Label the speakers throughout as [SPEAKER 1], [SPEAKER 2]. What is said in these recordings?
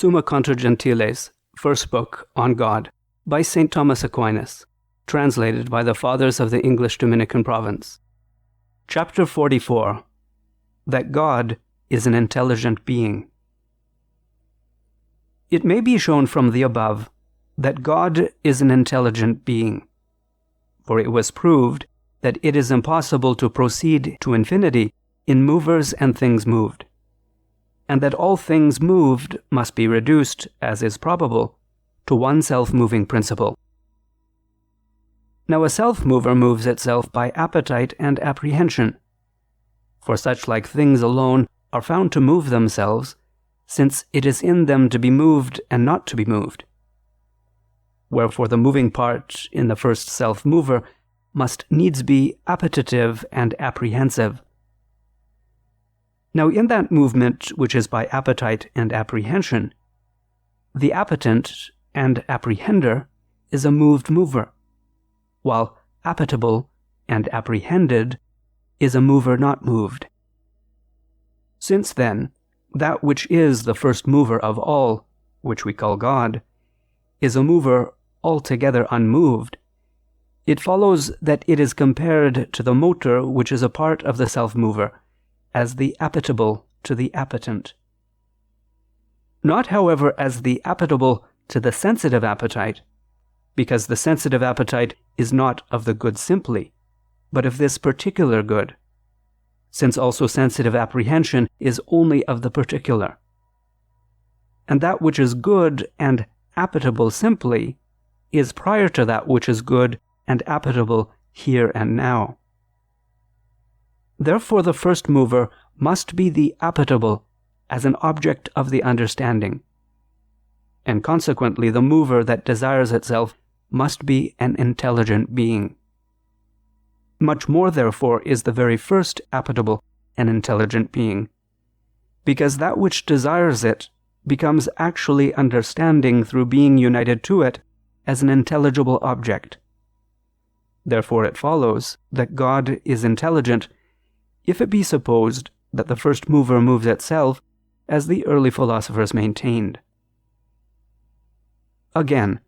[SPEAKER 1] Summa Contra Gentiles, First Book on God, by St. Thomas Aquinas, translated by the Fathers of the English Dominican Province. Chapter 44. That God is an intelligent being. It may be shown from the above that God is an intelligent being, for it was proved that it is impossible to proceed to infinity in movers and things moved, and that all things moved must be reduced, as is probable, to one self-moving principle. Now a self-mover moves itself by appetite and apprehension, for such like things alone are found to move themselves, since it is in them to be moved and not to be moved. Wherefore the moving part in the first self-mover must needs be appetitive and apprehensive. Now in that movement which is by appetite and apprehension, the appetent and apprehender is a moved mover, while appetible and apprehended is a mover not moved. Since then, that which is the first mover of all, which we call God, is a mover altogether unmoved, it follows that it is compared to the motor which is a part of the self-mover, as the appetible to the appetent. Not, however, as the appetible to the sensitive appetite, because the sensitive appetite is not of the good simply, but of this particular good, since also sensitive apprehension is only of the particular. And that which is good and appetible simply is prior to that which is good and appetible here and now. Therefore the first mover must be the appetible as an object of the understanding, and consequently the mover that desires itself must be an intelligent being. Much more, therefore, is the very first appetible an intelligent being, because that which desires it becomes actually understanding through being united to it as an intelligible object. Therefore it follows that God is intelligent if it be supposed that the first mover moves itself, as the early philosophers maintained. Again,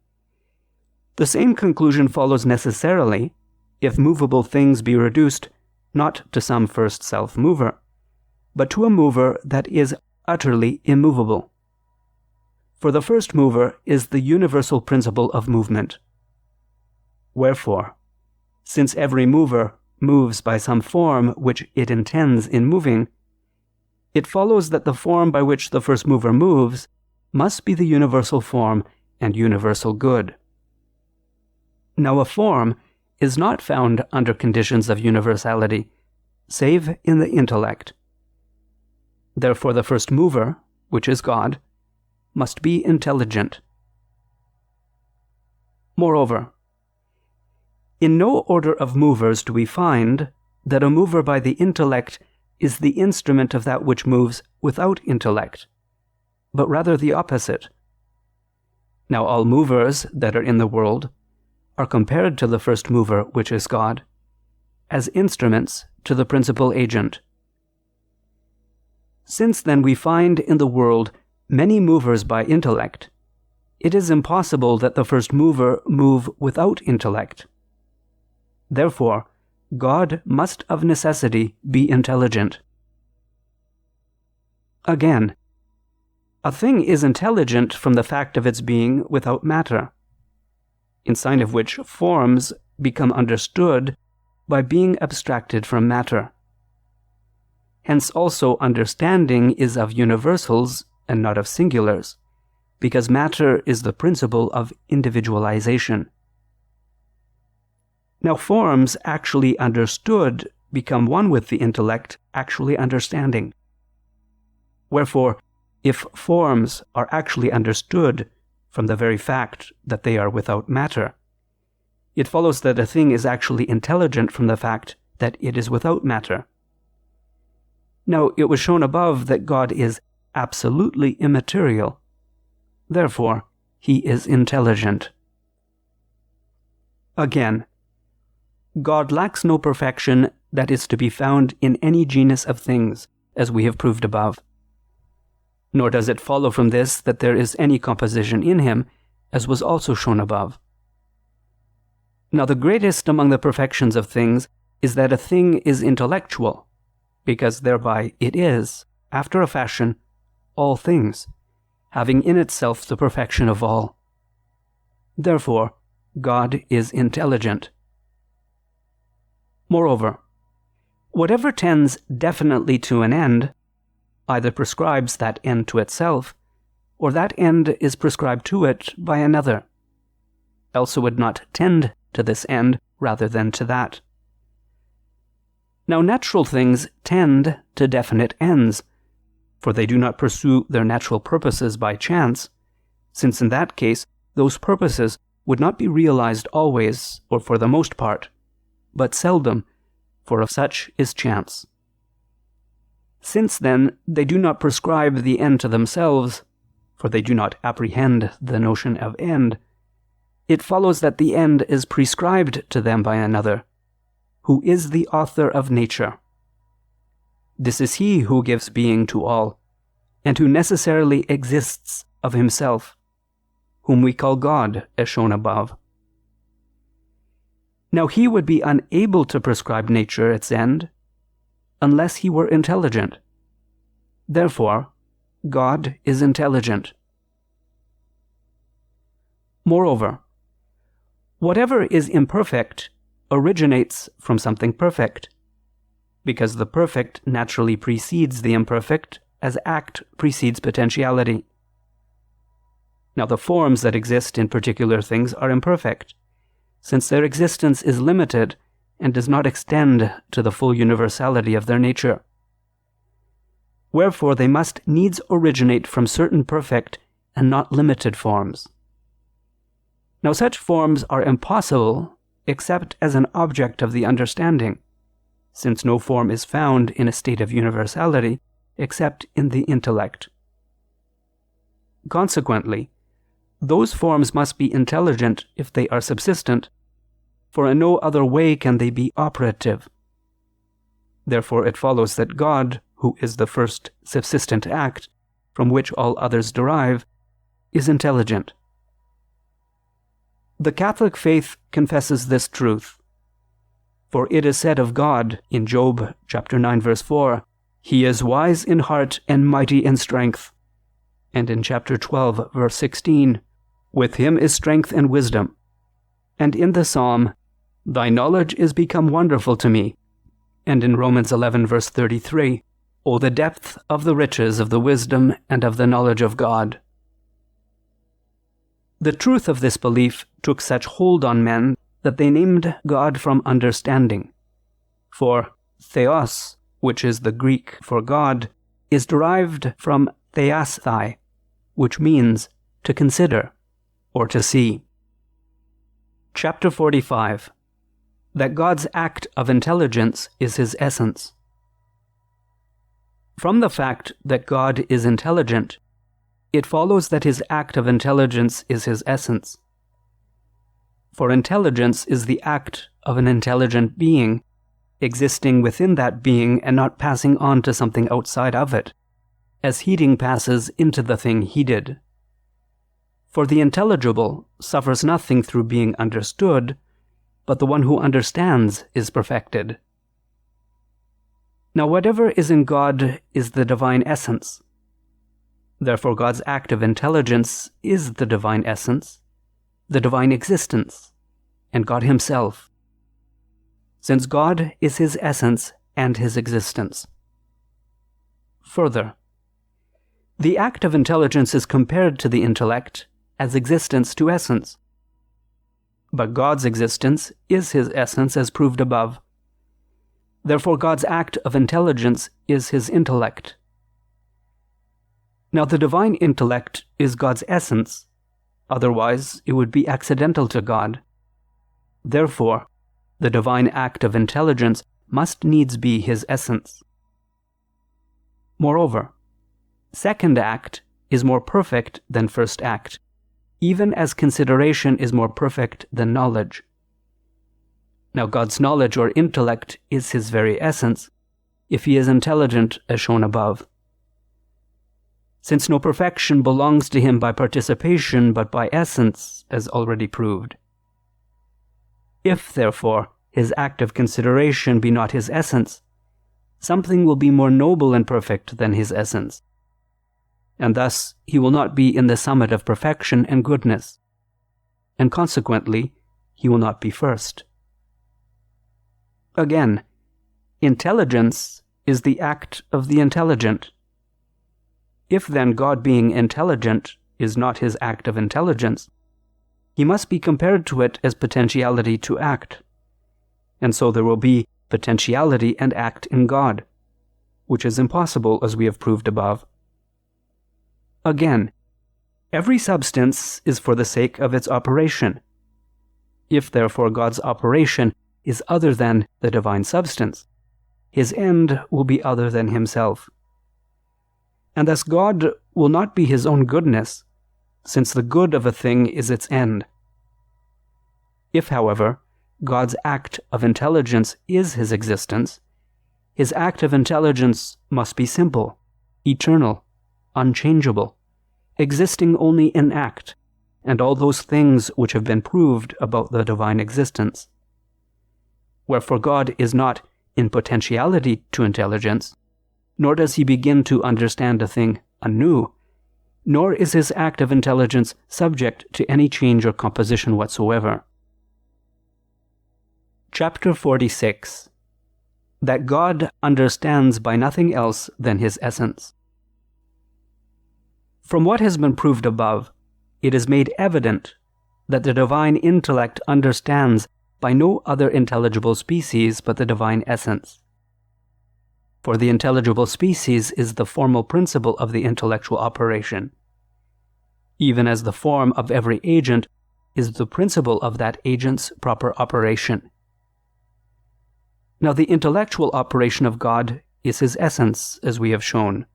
[SPEAKER 1] the same conclusion follows necessarily if movable things be reduced not to some first self-mover, but to a mover that is utterly immovable. For the first mover is the universal principle of movement. Wherefore, since every mover moves by some form which it intends in moving, it follows that the form by which the first mover moves must be the universal form and universal good. Now a form is not found under conditions of universality, save in the intellect. Therefore the first mover, which is God, must be intelligent. Moreover, in no order of movers do we find that a mover by the intellect is the instrument of that which moves without intellect, but rather the opposite. Now all movers that are in the world are compared to the first mover, which is God, as instruments to the principal agent. Since then we find in the world many movers by intellect, it is impossible that the first mover move without intellect. Therefore, God must of necessity be intelligent. Again, a thing is intelligent from the fact of its being without matter, in sign of which forms become understood by being abstracted from matter. Hence also understanding is of universals and not of singulars, because matter is the principle of individualization. Now forms actually understood become one with the intellect actually understanding. Wherefore, if forms are actually understood from the very fact that they are without matter, it follows that a thing is actually intelligent from the fact that it is without matter. Now, it was shown above that God is absolutely immaterial. Therefore, he is intelligent. Again, God lacks no perfection that is to be found in any genus of things, as we have proved above. Nor does it follow from this that there is any composition in him, as was also shown above. Now the greatest among the perfections of things is that a thing is intellectual, because thereby it is, after a fashion, all things, having in itself the perfection of all. Therefore, God is intelligent. Moreover, whatever tends definitely to an end, either prescribes that end to itself, or that end is prescribed to it by another, else it would not tend to this end rather than to that. Now natural things tend to definite ends, for they do not pursue their natural purposes by chance, since in that case those purposes would not be realized always or for the most part, but seldom, for of such is chance. Since then they do not prescribe the end to themselves, for they do not apprehend the notion of end, it follows that the end is prescribed to them by another, who is the author of nature. This is he who gives being to all, and who necessarily exists of himself, whom we call God, as shown above. Now he would be unable to prescribe nature its end, unless he were intelligent. Therefore, God is intelligent. Moreover, whatever is imperfect originates from something perfect, because the perfect naturally precedes the imperfect, as act precedes potentiality. Now the forms that exist in particular things are imperfect, since their existence is limited and does not extend to the full universality of their nature. Wherefore they must needs originate from certain perfect and not limited forms. Now such forms are impossible except as an object of the understanding, since no form is found in a state of universality except in the intellect. Consequently, those forms must be intelligent if they are subsistent, for in no other way can they be operative. Therefore it follows that God, who is the first subsistent act, from which all others derive, is intelligent. The Catholic faith confesses this truth. For it is said of God in Job chapter 9 verse 4, "He is wise in heart and mighty in strength." And in chapter 12 verse 16, "With him is strength and wisdom." And in the psalm, "Thy knowledge is become wonderful to me." And in Romans 11 verse 33, "O the depth of the riches of the wisdom and of the knowledge of God." The truth of this belief took such hold on men that they named God from understanding. For theos, which is the Greek for God, is derived from theasthai, which means to consider or to see. Chapter 45. That God's act of intelligence is his essence. From the fact that God is intelligent, it follows that his act of intelligence is his essence. For intelligence is the act of an intelligent being, existing within that being and not passing on to something outside of it, as heating passes into the thing heated. For the intelligible suffers nothing through being understood, but the one who understands is perfected. Now whatever is in God is the divine essence. Therefore God's act of intelligence is the divine essence, the divine existence, and God himself, since God is his essence and his existence. Further, the act of intelligence is compared to the intellect as existence to essence. But God's existence is his essence as proved above. Therefore God's act of intelligence is his intellect. Now the divine intellect is God's essence, otherwise it would be accidental to God. Therefore, the divine act of intelligence must needs be his essence. Moreover, second act is more perfect than first act, even as consideration is more perfect than knowledge. Now God's knowledge or intellect is his very essence, if he is intelligent as shown above. since no perfection belongs to him by participation but by essence, as already proved. If, therefore, his act of consideration be not his essence, something will be more noble and perfect than his essence, and thus he will not be in the summit of perfection and goodness, and consequently he will not be first. Again, intelligence is the act of the intelligent. If then God being intelligent is not his act of intelligence, he must be compared to it as potentiality to act, and so there will be potentiality and act in God, which is impossible as we have proved above. Again, every substance is for the sake of its operation. If therefore God's operation is other than the divine substance, his end will be other than himself. And thus God will not be his own goodness, since the good of a thing is its end. If, however, God's act of intelligence is his existence, his act of intelligence must be simple, eternal, unchangeable, existing only in act, and all those things which have been proved about the divine existence. Wherefore God is not in potentiality to intelligence, nor does he begin to understand a thing anew, nor is his act of intelligence subject to any change or composition whatsoever. Chapter 46. That God understands by nothing else than his essence. From what has been proved above, it is made evident that the divine intellect understands by no other intelligible species but the divine essence. For the intelligible species is the formal principle of the intellectual operation, even as the form of every agent is the principle of that agent's proper operation. Now the intellectual operation of God is his essence, as we have shown.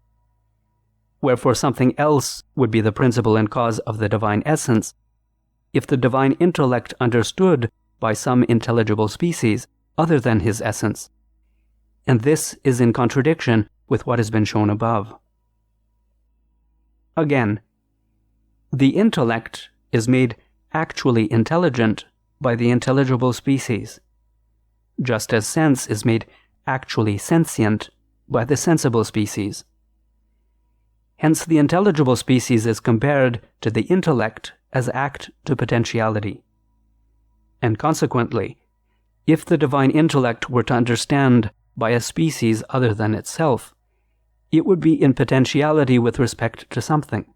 [SPEAKER 1] Wherefore something else would be the principle and cause of the divine essence, if the divine intellect understood by some intelligible species other than his essence. And this is in contradiction with what has been shown above. Again, the intellect is made actually intelligent by the intelligible species, just as sense is made actually sentient by the sensible species. Hence the intelligible species is compared to the intellect as act to potentiality. And consequently, if the divine intellect were to understand by a species other than itself, it would be in potentiality with respect to something,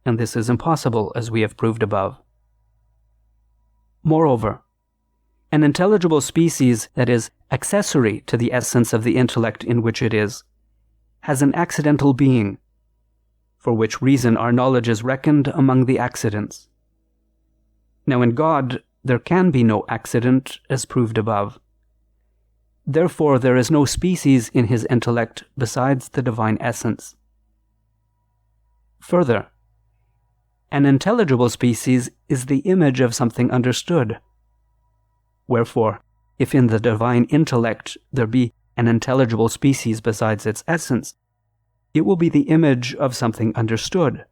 [SPEAKER 1] and this is impossible as we have proved above. Moreover, an intelligible species that is accessory to the essence of the intellect in which it is, has an accidental being, for which reason our knowledge is reckoned among the accidents. Now in God there can be no accident, as proved above. Therefore there is no species in his intellect besides the divine essence. Further, an intelligible species is the image of something understood. Wherefore, if in the divine intellect there be an intelligible species besides its essence, it will be the image of something understood.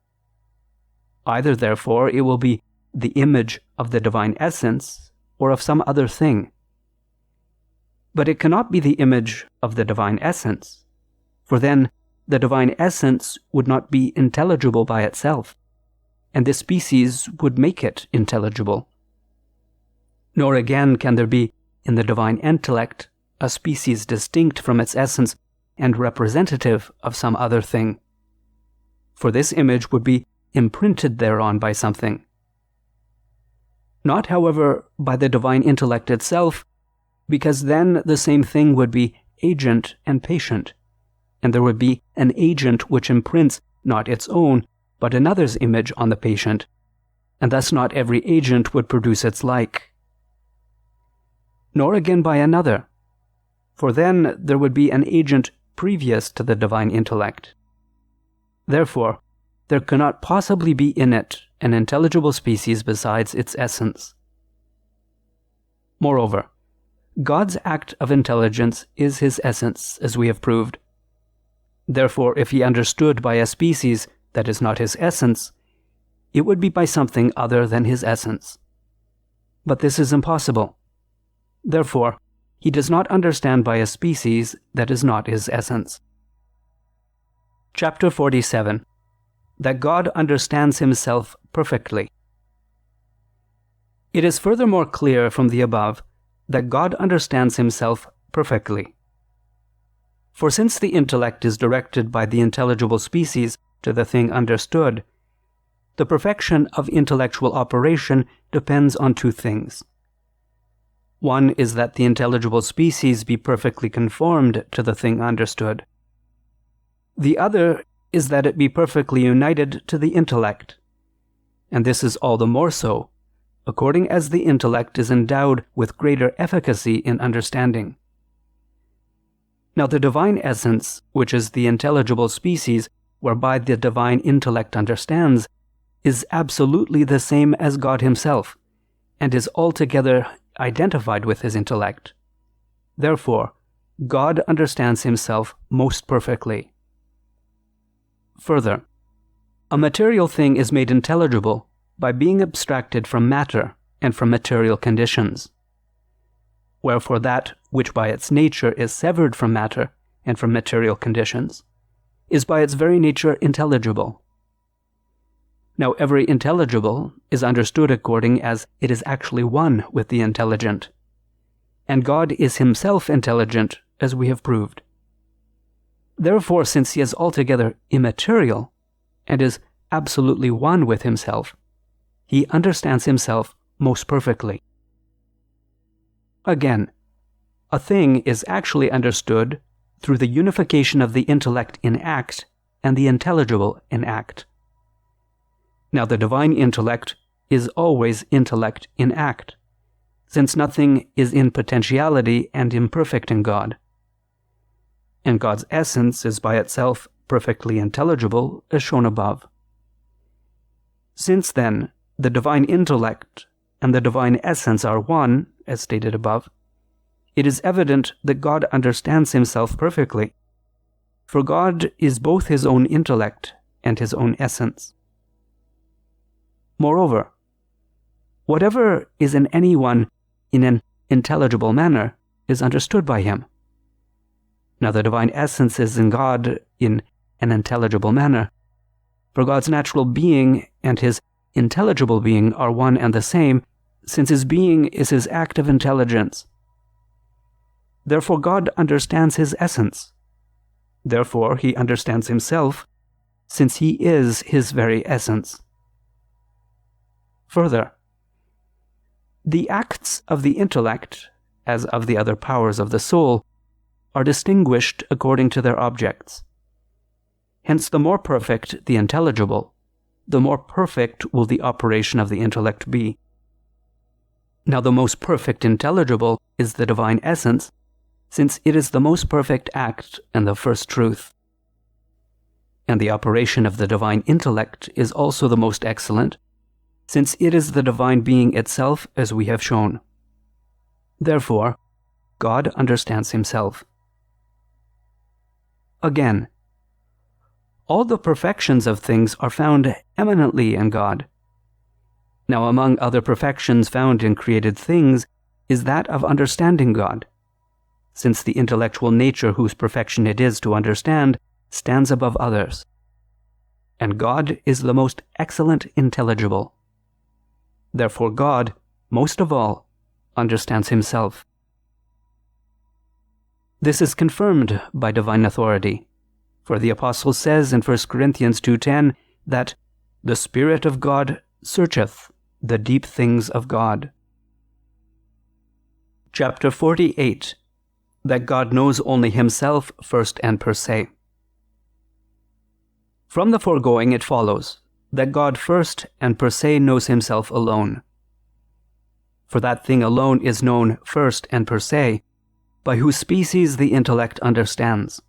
[SPEAKER 1] Either, therefore, it will be the image of the divine essence or of some other thing. But it cannot be the image of the divine essence, for then the divine essence would not be intelligible by itself, and this species would make it intelligible. Nor again can there be in the divine intellect a species distinct from its essence and representative of some other thing, for this image would be imprinted thereon by something. Not, however, by the divine intellect itself, because then the same thing would be agent and patient, and there would be an agent which imprints not its own, but another's image on the patient, and thus not every agent would produce its like. Nor again by another, for then there would be an agent previous to the divine intellect. Therefore, there cannot possibly be in it an intelligible species besides its essence. Moreover, God's act of intelligence is his essence, as we have proved. Therefore, if he understood by a species that is not his essence, it would be by something other than his essence. But this is impossible. Therefore, he does not understand by a species that is not his essence. Chapter 47. That God understands himself perfectly. It is furthermore clear from the above that God understands himself perfectly. For since the intellect is directed by the intelligible species to the thing understood, the perfection of intellectual operation depends on two things. One is that the intelligible species be perfectly conformed to the thing understood. The other is that it be perfectly united to the intellect, and this is all the more so, according as the intellect is endowed with greater efficacy in understanding. Now the divine essence, which is the intelligible species whereby the divine intellect understands, is absolutely the same as God himself, and is altogether identified with his intellect. Therefore, God understands himself most perfectly. Further, a material thing is made intelligible by being abstracted from matter and from material conditions. Wherefore that which by its nature is severed from matter and from material conditions is by its very nature intelligible. Now every intelligible is understood according as it is actually one with the intelligent, and God is himself intelligent, as we have proved. Therefore, since he is altogether immaterial and is absolutely one with himself, he understands himself most perfectly. Again, a thing is actually understood through the unification of the intellect in act and the intelligible in act. Now the divine intellect is always intellect in act, since nothing is in potentiality and imperfect in God. And God's essence is by itself perfectly intelligible, as shown above. Since then, the divine intellect and the divine essence are one, as stated above, it is evident that God understands himself perfectly, for God is both his own intellect and his own essence. Moreover, whatever is in anyone in an intelligible manner is understood by him. Now the divine essence is in God in an intelligible manner, for God's natural being and his intelligible being are one and the same, since his being is his act of intelligence. Therefore God understands his essence. Therefore he understands himself, since he is his very essence. Further, the acts of the intellect, as of the other powers of the soul, are distinguished according to their objects. Hence the more perfect the intelligible, the more perfect will the operation of the intellect be. Now the most perfect intelligible is the divine essence, since it is the most perfect act and the first truth. And the operation of the divine intellect is also the most excellent, since it is the divine being itself, as we have shown. Therefore, God understands himself. Again, all the perfections of things are found eminently in God. Now among other perfections found in created things is that of understanding God, since the intellectual nature whose perfection it is to understand stands above others. And God is the most excellent intelligible. Therefore God, most of all, understands himself. This is confirmed by divine authority, for the Apostle says in 1 Corinthians 2:10 that the Spirit of God searcheth the deep things of God. Chapter 48. That God knows only himself first and per se. From the foregoing it follows that God first and per se knows himself alone. For that thing alone is known first and per se, by whose species the intellect understands,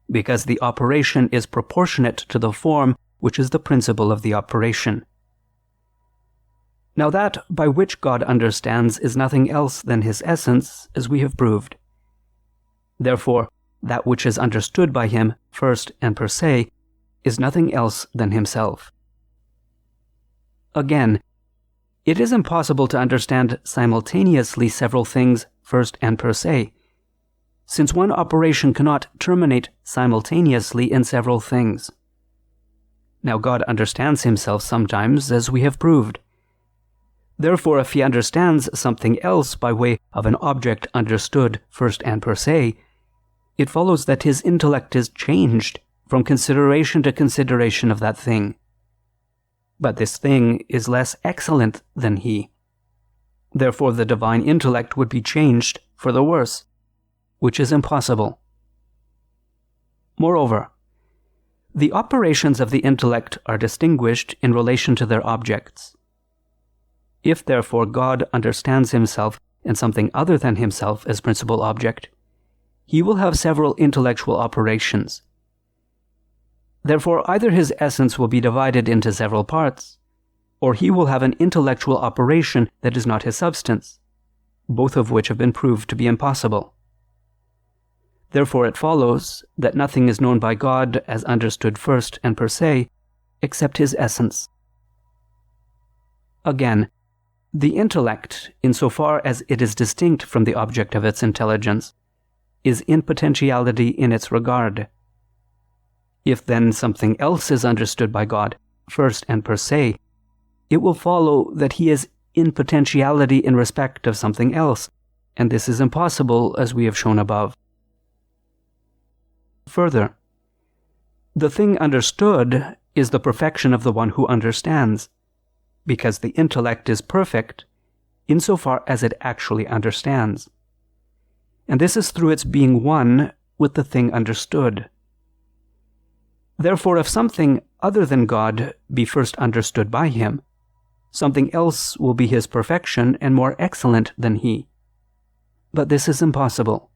[SPEAKER 1] because the operation is proportionate to the form which is the principle of the operation. Now that by which God understands is nothing else than his essence, as we have proved. Therefore, that which is understood by him first and per se is nothing else than himself. Again, it is impossible to understand simultaneously several things first and per se, since one operation cannot terminate simultaneously in several things. Now God understands himself sometimes, as we have proved. Therefore, if he understands something else by way of an object understood first and per se, it follows that his intellect is changed from consideration to consideration of that thing. But this thing is less excellent than he. Therefore, the divine intellect would be changed for the worse, which is impossible. Moreover, the operations of the intellect are distinguished in relation to their objects. If, therefore, God understands himself in something other than himself as principal object, he will have several intellectual operations. Therefore, either his essence will be divided into several parts, or he will have an intellectual operation that is not his substance, both of which have been proved to be impossible. Therefore it follows that nothing is known by God as understood first and per se, except his essence. Again, the intellect, insofar as it is distinct from the object of its intelligence, is in potentiality in its regard. If then something else is understood by God, first and per se, it will follow that he is in potentiality in respect of something else, and this is impossible, as we have shown above. Further, the thing understood is the perfection of the one who understands, because the intellect is perfect insofar as it actually understands. And this is through its being one with the thing understood. Therefore, if something other than God be first understood by him, something else will be his perfection and more excellent than he. But this is impossible.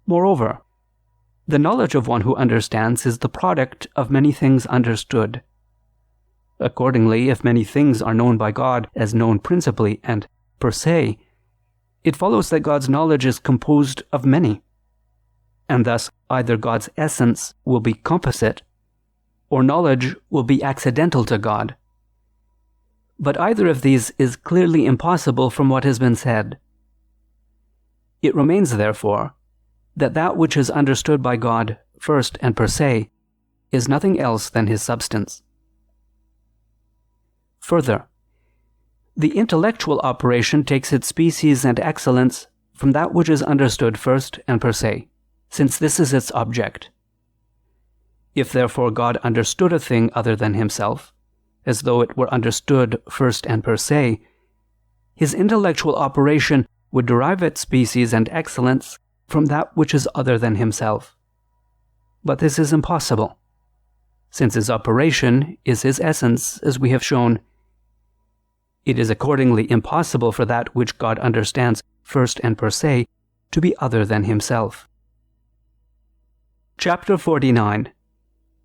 [SPEAKER 1] Moreover, the knowledge of one who understands is the product of many things understood. Accordingly, if many things are known by God as known principally and per se, it follows that God's knowledge is composed of many, and thus either God's essence will be composite, or knowledge will be accidental to God. But either of these is clearly impossible from what has been said. It remains, therefore, that which is understood by God first and per se is nothing else than his substance. Further, the intellectual operation takes its species and excellence from that which is understood first and per se, since this is its object. If therefore God understood a thing other than himself, as though it were understood first and per se, his intellectual operation would derive its species and excellence from that which is other than himself. But this is impossible, since his operation is his essence, as we have shown. It is accordingly impossible for that which God understands first and per se to be other than himself. Chapter 49.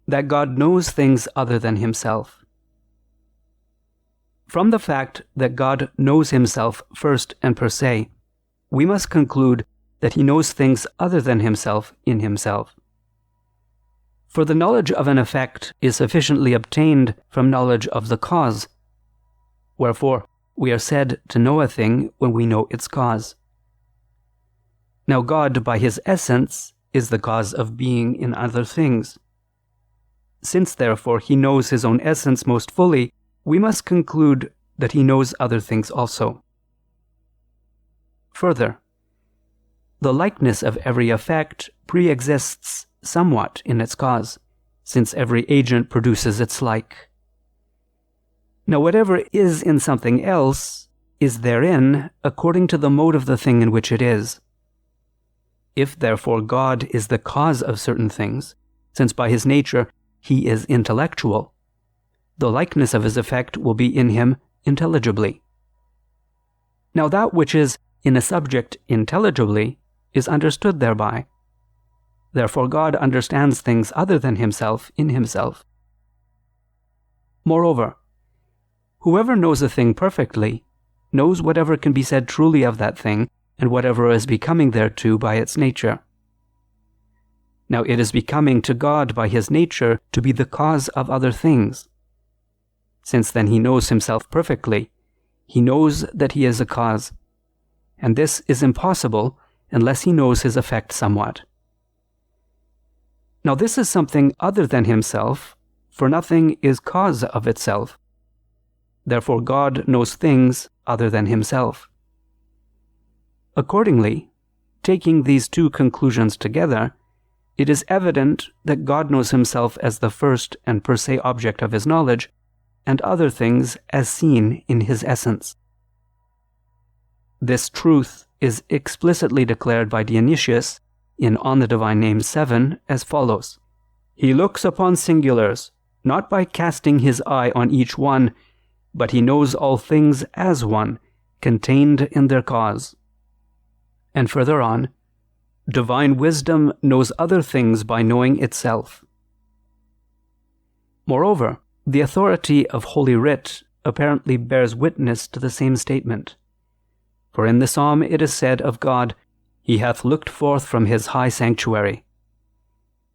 [SPEAKER 1] That God knows things other than himself. From the fact that God knows himself first and per se, we must conclude that he knows things other than himself in himself. For the knowledge of an effect is sufficiently obtained from knowledge of the cause. Wherefore, we are said to know a thing when we know its cause. Now God, by his essence, is the cause of being in other things. Since, therefore, he knows his own essence most fully, we must conclude that he knows other things also. Further, the likeness of every effect pre-exists somewhat in its cause, since every agent produces its like. Now whatever is in something else is therein according to the mode of the thing in which it is. If therefore God is the cause of certain things, since by his nature he is intellectual, the likeness of his effect will be in him intelligibly. Now that which is in a subject intelligibly is understood thereby. Therefore God understands things other than himself in himself. Moreover, whoever knows a thing perfectly knows whatever can be said truly of that thing and whatever is becoming thereto by its nature, Now it is becoming to God by his nature to be the cause of other things. Since then he knows himself perfectly, he knows that he is a cause, and this is impossible unless he knows his effect somewhat. Now this is something other than himself, for nothing is cause of itself. Therefore God knows things other than himself. Accordingly, taking these two conclusions together, it is evident that God knows himself as the first and per se object of his knowledge, and other things as seen in his essence. This truth is explicitly declared by Dionysius in On the Divine Names 7 as follows: "He looks upon singulars, not by casting his eye on each one, but he knows all things as one, contained in their cause." And further on, "Divine wisdom knows other things by knowing itself." Moreover, the authority of Holy Writ apparently bears witness to the same statement. For in the psalm it is said of God, "He hath looked forth from his high sanctuary,"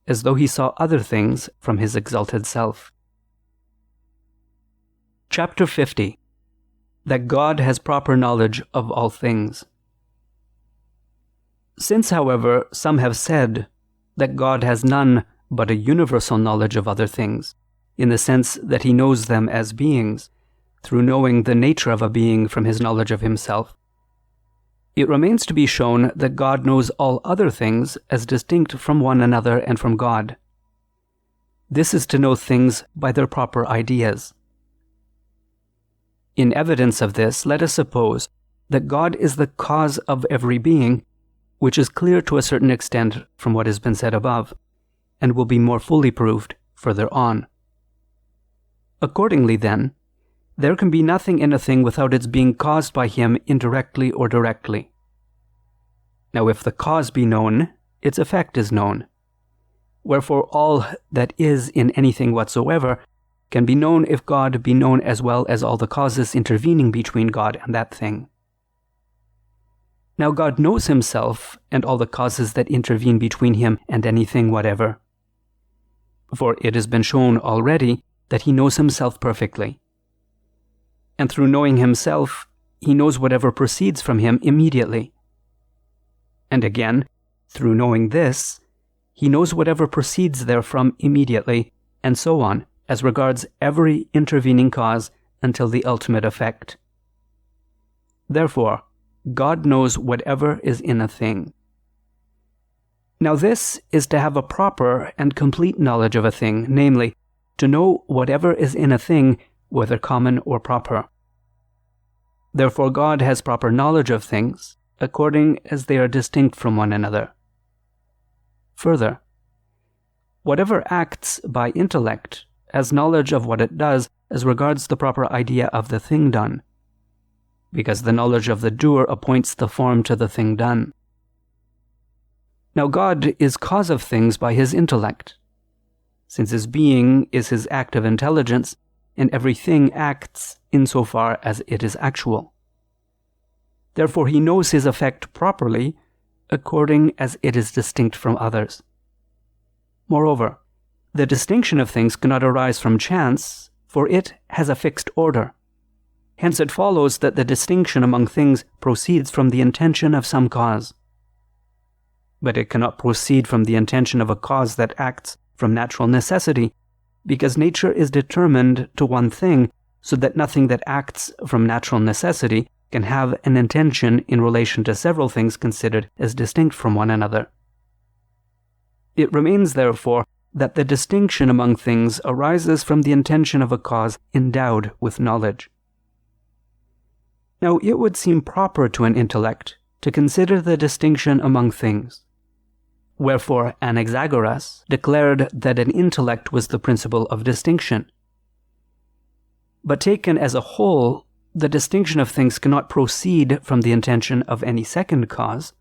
[SPEAKER 1] as though he saw other things from his exalted self. Chapter 50. That God has proper knowledge of all things. Since, however, some have said that God has none but a universal knowledge of other things, in the sense that he knows them as beings, through knowing the nature of a being from his knowledge of himself, it remains to be shown that God knows all other things as distinct from one another and from God. This is to know things by their proper ideas. In evidence of this, let us suppose that God is the cause of every being, which is clear to a certain extent from what has been said above, and will be more fully proved further on. Accordingly, then, there can be nothing in a thing without its being caused by him indirectly or directly. Now if the cause be known, its effect is known. Wherefore all that is in anything whatsoever can be known if God be known as well as all the causes intervening between God and that thing. Now God knows himself and all the causes that intervene between him and anything whatever. For it has been shown already that he knows himself perfectly. And through knowing himself, he knows whatever proceeds from him immediately. And again, through knowing this, he knows whatever proceeds therefrom immediately, and so on, as regards every intervening cause until the ultimate effect. Therefore, God knows whatever is in a thing. Now this is to have a proper and complete knowledge of a thing, namely, to know whatever is in a thing, whether common or proper. Therefore God has proper knowledge of things, according as they are distinct from one another. Further, whatever acts by intellect has knowledge of what it does as regards the proper idea of the thing done, because the knowledge of the doer appoints the form to the thing done. Now God is cause of things by his intellect, since his being is his active intelligence, and everything acts insofar as it is actual. Therefore he knows his effect properly, according as it is distinct from others. Moreover, the distinction of things cannot arise from chance, for it has a fixed order. Hence it follows that the distinction among things proceeds from the intention of some cause. But it cannot proceed from the intention of a cause that acts from natural necessity, because nature is determined to one thing, so that nothing that acts from natural necessity can have an intention in relation to several things considered as distinct from one another. It remains, therefore, that the distinction among things arises from the intention of a cause endowed with knowledge. Now it would seem proper to an intellect to consider the distinction among things. Wherefore Anaxagoras declared that an intellect was the principle of distinction. But taken as a whole, the distinction of things cannot proceed from the intention of any second cause,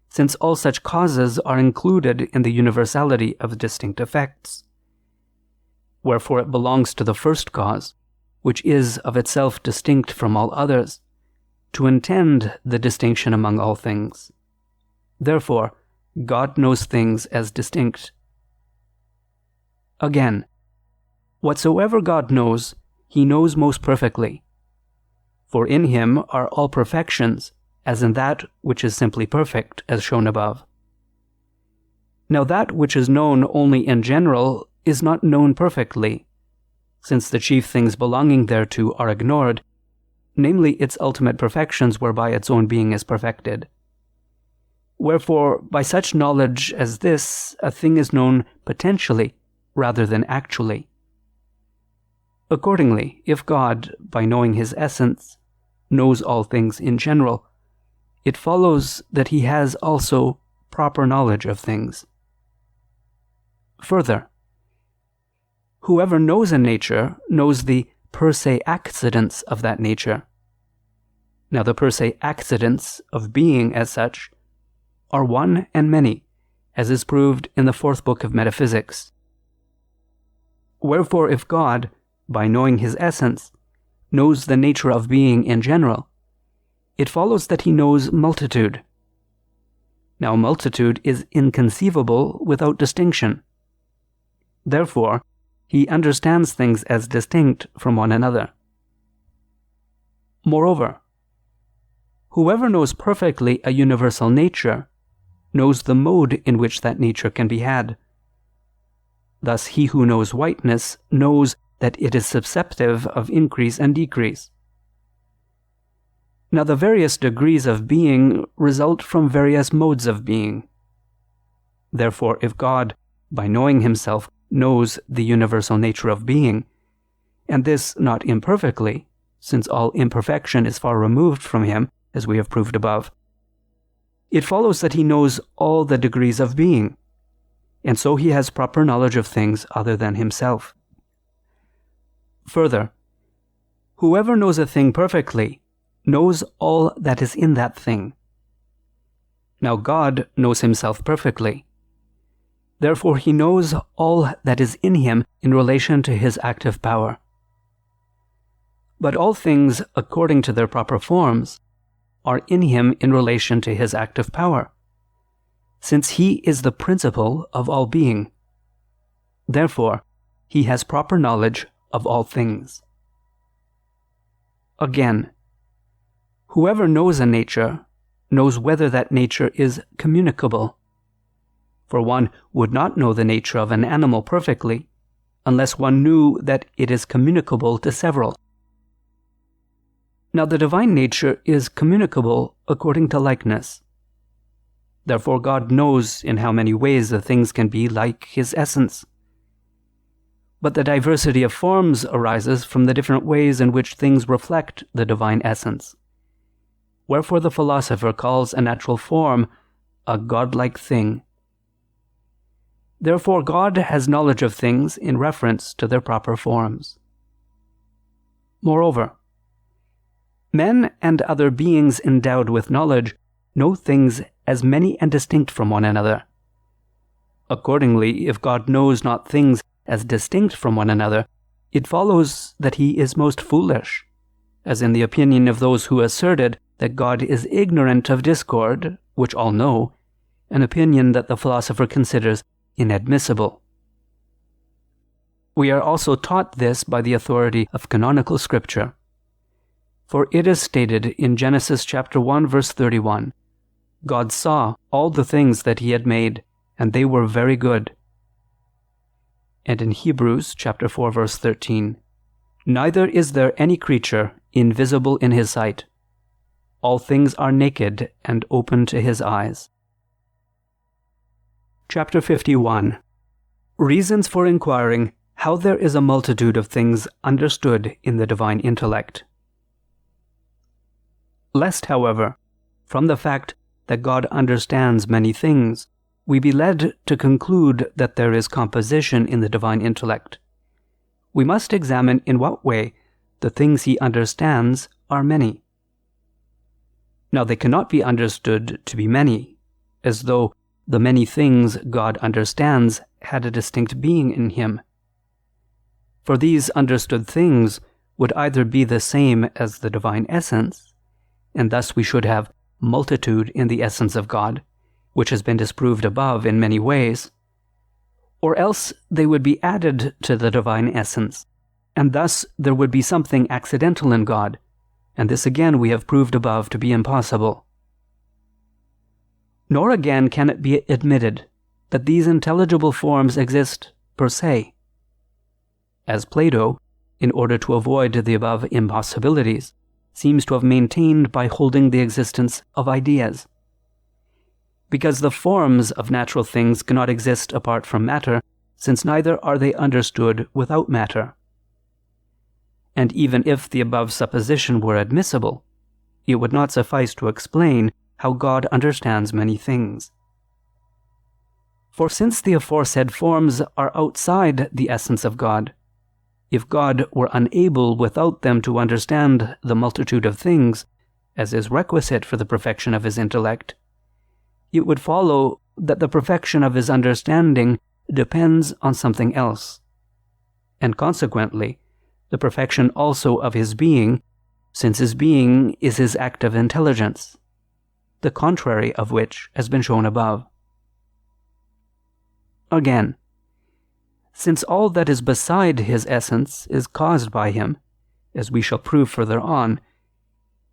[SPEAKER 1] since all such causes are included in the universality of distinct effects. Wherefore it belongs to the first cause, which is of itself distinct from all others, to intend the distinction among all things. Therefore, God knows things as distinct. Again, whatsoever God knows, he knows most perfectly. For in him are all perfections, as in that which is simply perfect, as shown above. Now that which is known only in general is not known perfectly, since the chief things belonging thereto are ignored, namely its ultimate perfections whereby its own being is perfected. Wherefore, by such knowledge as this, a thing is known potentially rather than actually. Accordingly, if God, by knowing his essence, knows all things in general, it follows that he has also proper knowledge of things. Further, whoever knows a nature knows the per se accidents of that nature. Now the per se accidents of being as such are one and many, as is proved in the 4th book of Metaphysics. Wherefore if God, by knowing his essence, knows the nature of being in general, it follows that he knows multitude. Now multitude is inconceivable without distinction. Therefore, he understands things as distinct from one another. Moreover, whoever knows perfectly a universal nature knows the mode in which that nature can be had. Thus he who knows whiteness knows that it is susceptive of increase and decrease. Now the various degrees of being result from various modes of being. Therefore, if God, by knowing himself, knows the universal nature of being, and this not imperfectly, since all imperfection is far removed from him, as we have proved above, it follows that he knows all the degrees of being, and so he has proper knowledge of things other than himself. Further, whoever knows a thing perfectly knows all that is in that thing. Now God knows himself perfectly. Therefore he knows all that is in him in relation to his active power. But all things according to their proper forms are in him in relation to his active power, since he is the principle of all being. Therefore, he has proper knowledge of all things. Again, whoever knows a nature knows whether that nature is communicable. For one would not know the nature of an animal perfectly unless one knew that it is communicable to several. Now the divine nature is communicable according to likeness. Therefore God knows in how many ways the things can be like his essence. But the diversity of forms arises from the different ways in which things reflect the divine essence. Wherefore the philosopher calls a natural form a godlike thing. Therefore God has knowledge of things in reference to their proper forms. Moreover, men and other beings endowed with knowledge know things as many and distinct from one another. Accordingly, if God knows not things as distinct from one another, it follows that he is most foolish, as in the opinion of those who asserted that God is ignorant of discord, which all know, an opinion that the philosopher considers inadmissible. We are also taught this by the authority of canonical scripture. For it is stated in Genesis chapter 1 verse 31, God saw all the things that he had made, and they were very good. And in Hebrews chapter 4 verse 13, neither is there any creature invisible in his sight. All things are naked and open to his eyes. Chapter 51. Reasons for inquiring how there is a multitude of things understood in the divine intellect. Lest, however, from the fact that God understands many things, we be led to conclude that there is composition in the divine intellect, we must examine in what way the things he understands are many. Now they cannot be understood to be many, as though the many things God understands had a distinct being in him. For these understood things would either be the same as the divine essence, and thus we should have multitude in the essence of God, which has been disproved above in many ways, or else they would be added to the divine essence, and thus there would be something accidental in God, and this again we have proved above to be impossible. Nor again can it be admitted that these intelligible forms exist per se. As Plato, in order to avoid the above impossibilities, seems to have maintained by holding the existence of ideas. Because the forms of natural things cannot exist apart from matter, since neither are they understood without matter. And even if the above supposition were admissible, it would not suffice to explain how God understands many things. For since the aforesaid forms are outside the essence of God, if God were unable without them to understand the multitude of things, as is requisite for the perfection of his intellect, it would follow that the perfection of his understanding depends on something else, and consequently, the perfection also of his being, since his being is his active intelligence, the contrary of which has been shown above. Again, since all that is beside his essence is caused by him, as we shall prove further on,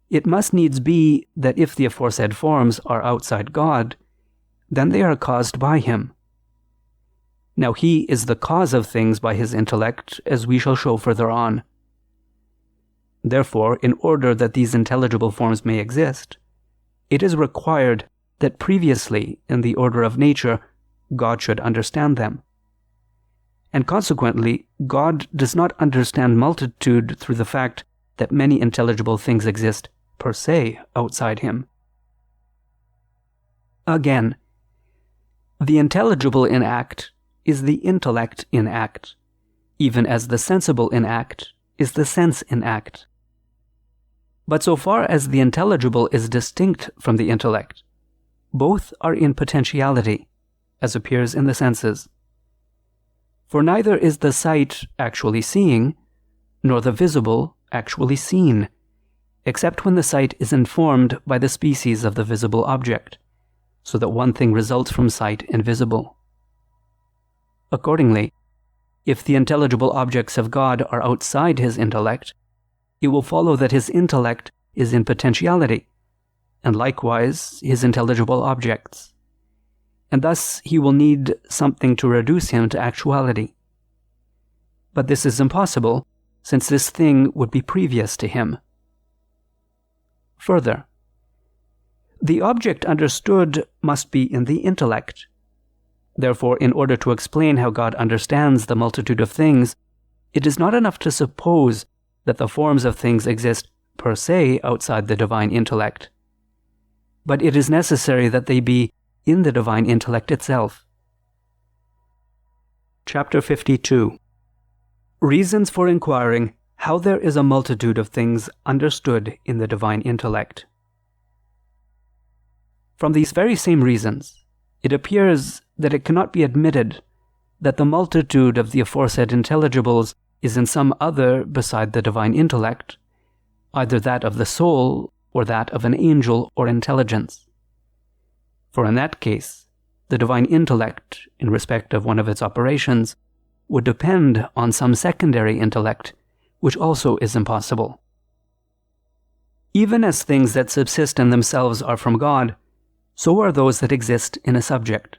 [SPEAKER 1] it must needs be that if the aforesaid forms are outside God, then they are caused by him. Now he is the cause of things by his intellect, as we shall show further on. Therefore, in order that these intelligible forms may exist, it is required that previously, in the order of nature, God should understand them. And consequently, God does not understand multitude through the fact that many intelligible things exist per se outside him. Again, the intelligible in act is the intellect in act, even as the sensible in act is the sense in act. But so far as the intelligible is distinct from the intellect, both are in potentiality, as appears in the senses. For neither is the sight actually seeing, nor the visible actually seen, except when the sight is informed by the species of the visible object, so that one thing results from sight and visible. Accordingly, if the intelligible objects of God are outside his intellect, it will follow that his intellect is in potentiality, and likewise his intelligible objects, and thus he will need something to reduce him to actuality. But this is impossible, since this thing would be previous to him. Further, the object understood must be in the intellect. Therefore, in order to explain how God understands the multitude of things, it is not enough to suppose that the forms of things exist per se outside the divine intellect, but it is necessary that they be in the divine intellect itself. Chapter 52. Reasons for inquiring how there is a multitude of things understood in the divine intellect. From these very same reasons, it appears that it cannot be admitted that the multitude of the aforesaid intelligibles is in some other beside the divine intellect, either that of the soul or that of an angel or intelligence. For in that case, the divine intellect, in respect of one of its operations, would depend on some secondary intellect, which also is impossible. Even as things that subsist in themselves are from God, so are those that exist in a subject.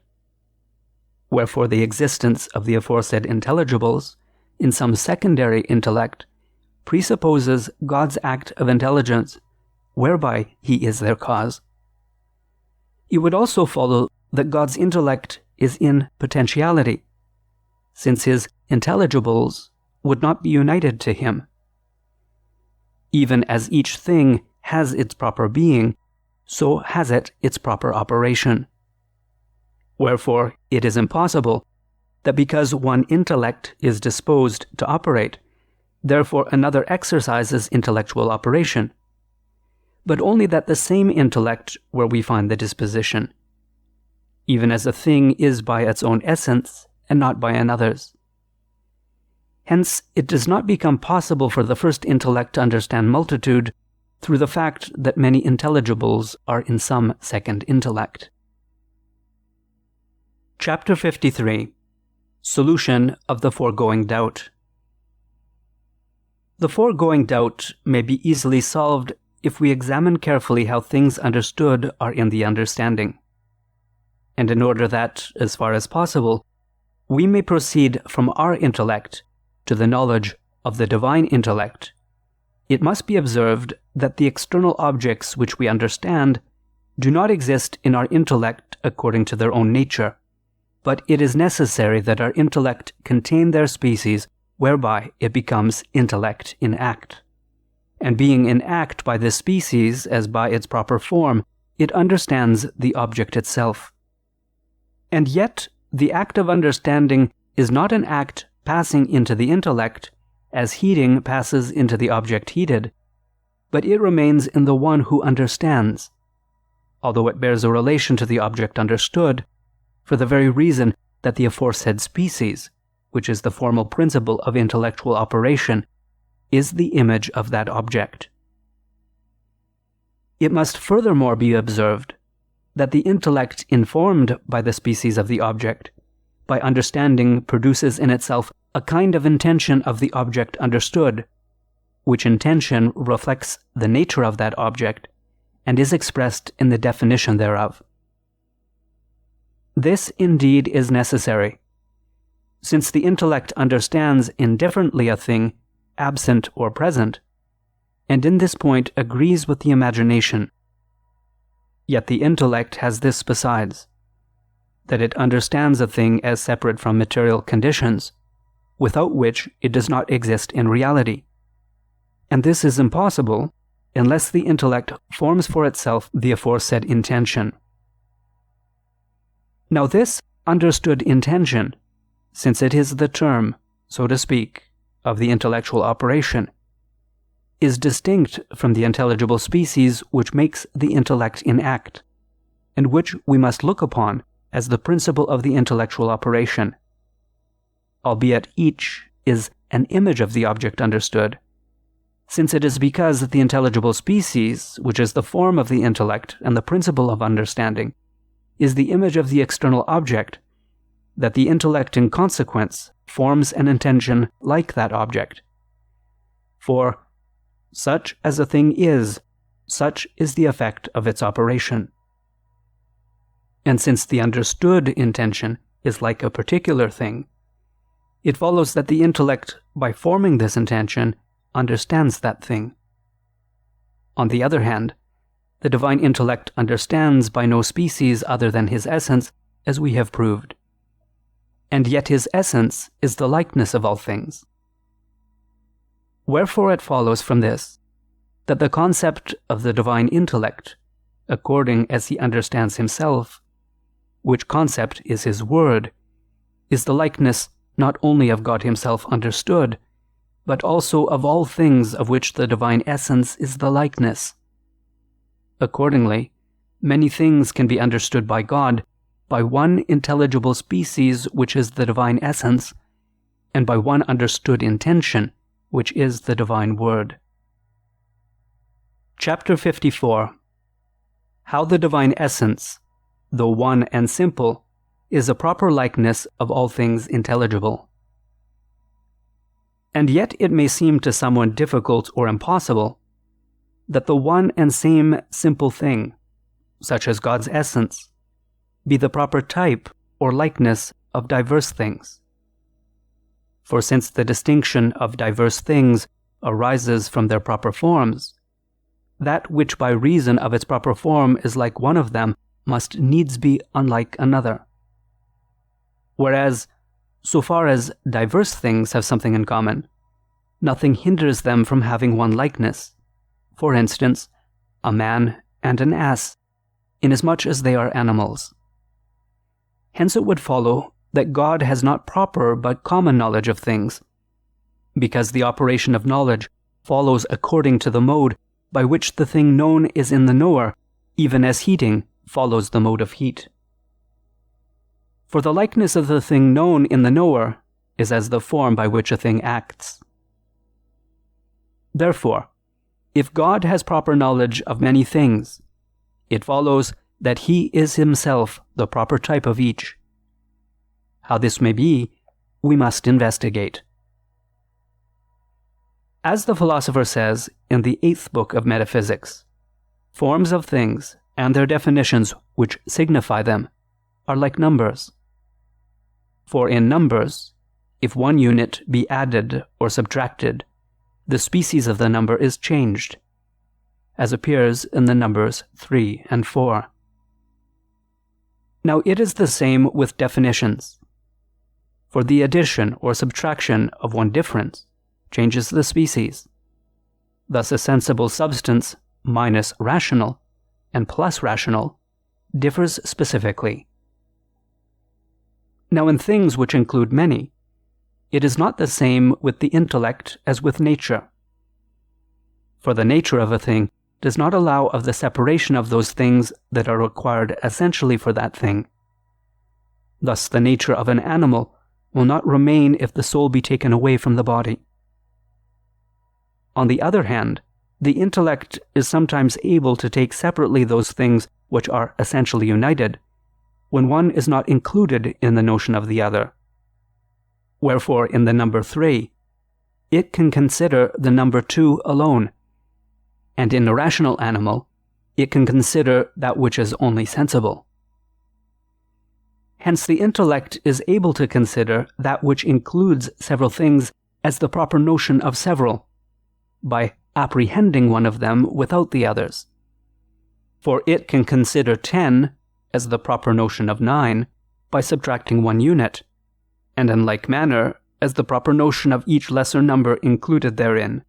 [SPEAKER 1] Wherefore the existence of the aforesaid intelligibles in some secondary intellect presupposes God's act of intelligence, whereby he is their cause. It would also follow that God's intellect is in potentiality, since his intelligibles would not be united to him. Even as each thing has its proper being, so has it its proper operation. Wherefore it is impossible that because one intellect is disposed to operate, therefore another exercises intellectual operation, but only that the same intellect where we find the disposition, even as a thing is by its own essence and not by another's. Hence, it does not become possible for the first intellect to understand multitude through the fact that many intelligibles are in some second intellect. Chapter 53. Solution of the foregoing doubt. The foregoing doubt may be easily solved if we examine carefully how things understood are in the understanding. And in order that, as far as possible, we may proceed from our intellect to the knowledge of the divine intellect, it must be observed that the external objects which we understand do not exist in our intellect according to their own nature, but it is necessary that our intellect contain their species whereby it becomes intellect in act. And being in act by this species as by its proper form, it understands the object itself. And yet, the act of understanding is not an act passing into the intellect, as heating passes into the object heated, but it remains in the one who understands, although it bears a relation to the object understood, for the very reason that the aforesaid species, which is the formal principle of intellectual operation, is the image of that object. It must furthermore be observed that the intellect informed by the species of the object, by understanding produces in itself a kind of intention of the object understood, which intention reflects the nature of that object, and is expressed in the definition thereof. This indeed is necessary, since the intellect understands indifferently a thing, absent or present, and in this point agrees with the imagination. Yet the intellect has this besides, that it understands a thing as separate from material conditions, without which it does not exist in reality. And this is impossible unless the intellect forms for itself the aforesaid intention. Now this understood intention, since it is the term, so to speak, of the intellectual operation, is distinct from the intelligible species which makes the intellect in act, and which we must look upon as the principle of the intellectual operation, albeit each is an image of the object understood, since it is because the intelligible species, which is the form of the intellect and the principle of understanding, is the image of the external object, that the intellect in consequence forms an intention like that object. For such as a thing is, such is the effect of its operation. And since the understood intention is like a particular thing, it follows that the intellect, by forming this intention, understands that thing. On the other hand, the divine intellect understands by no species other than his essence, as we have proved. And yet his essence is the likeness of all things. Wherefore it follows from this, that the concept of the divine intellect, according as he understands himself, which concept is his word, is the likeness not only of God himself understood, but also of all things of which the divine essence is the likeness. Accordingly, many things can be understood by God by one intelligible species which is the divine essence, and by one understood intention which is the divine word. Chapter 54. How the divine essence, though one and simple, is a proper likeness of all things intelligible. And yet it may seem to someone difficult or impossible that the one and same simple thing, such as God's essence, be the proper type or likeness of diverse things. For since the distinction of diverse things arises from their proper forms, that which by reason of its proper form is like one of them must needs be unlike another. Whereas, so far as diverse things have something in common, nothing hinders them from having one likeness. For instance, a man and an ass, inasmuch as they are animals. Hence it would follow that God has not proper but common knowledge of things, because the operation of knowledge follows according to the mode by which the thing known is in the knower, even as heating follows the mode of heat. For the likeness of the thing known in the knower is as the form by which a thing acts. Therefore, if God has proper knowledge of many things, it follows that he is himself the proper type of each, How this may be, we must investigate. As the philosopher says in the 8th book of Metaphysics, forms of things and their definitions which signify them are like numbers. For in numbers, if one unit be added or subtracted, the species of the number is changed, as appears in the numbers 3 and 4. Now it is the same with definitions. For the addition or subtraction of one difference changes the species. Thus a sensible substance minus rational and plus rational differs specifically. Now in things which include many, it is not the same with the intellect as with nature. For the nature of a thing does not allow of the separation of those things that are required essentially for that thing. Thus the nature of an animal will not remain if the soul be taken away from the body. On the other hand, the intellect is sometimes able to take separately those things which are essentially united, when one is not included in the notion of the other. Wherefore in the number 3, it can consider the number 2 alone, and in a rational animal, it can consider that which is only sensible. Hence the intellect is able to consider that which includes several things as the proper notion of several, by apprehending one of them without the others. For it can consider 10 as the proper notion of 9 by subtracting one unit, and in like manner as the proper notion of each lesser number included therein.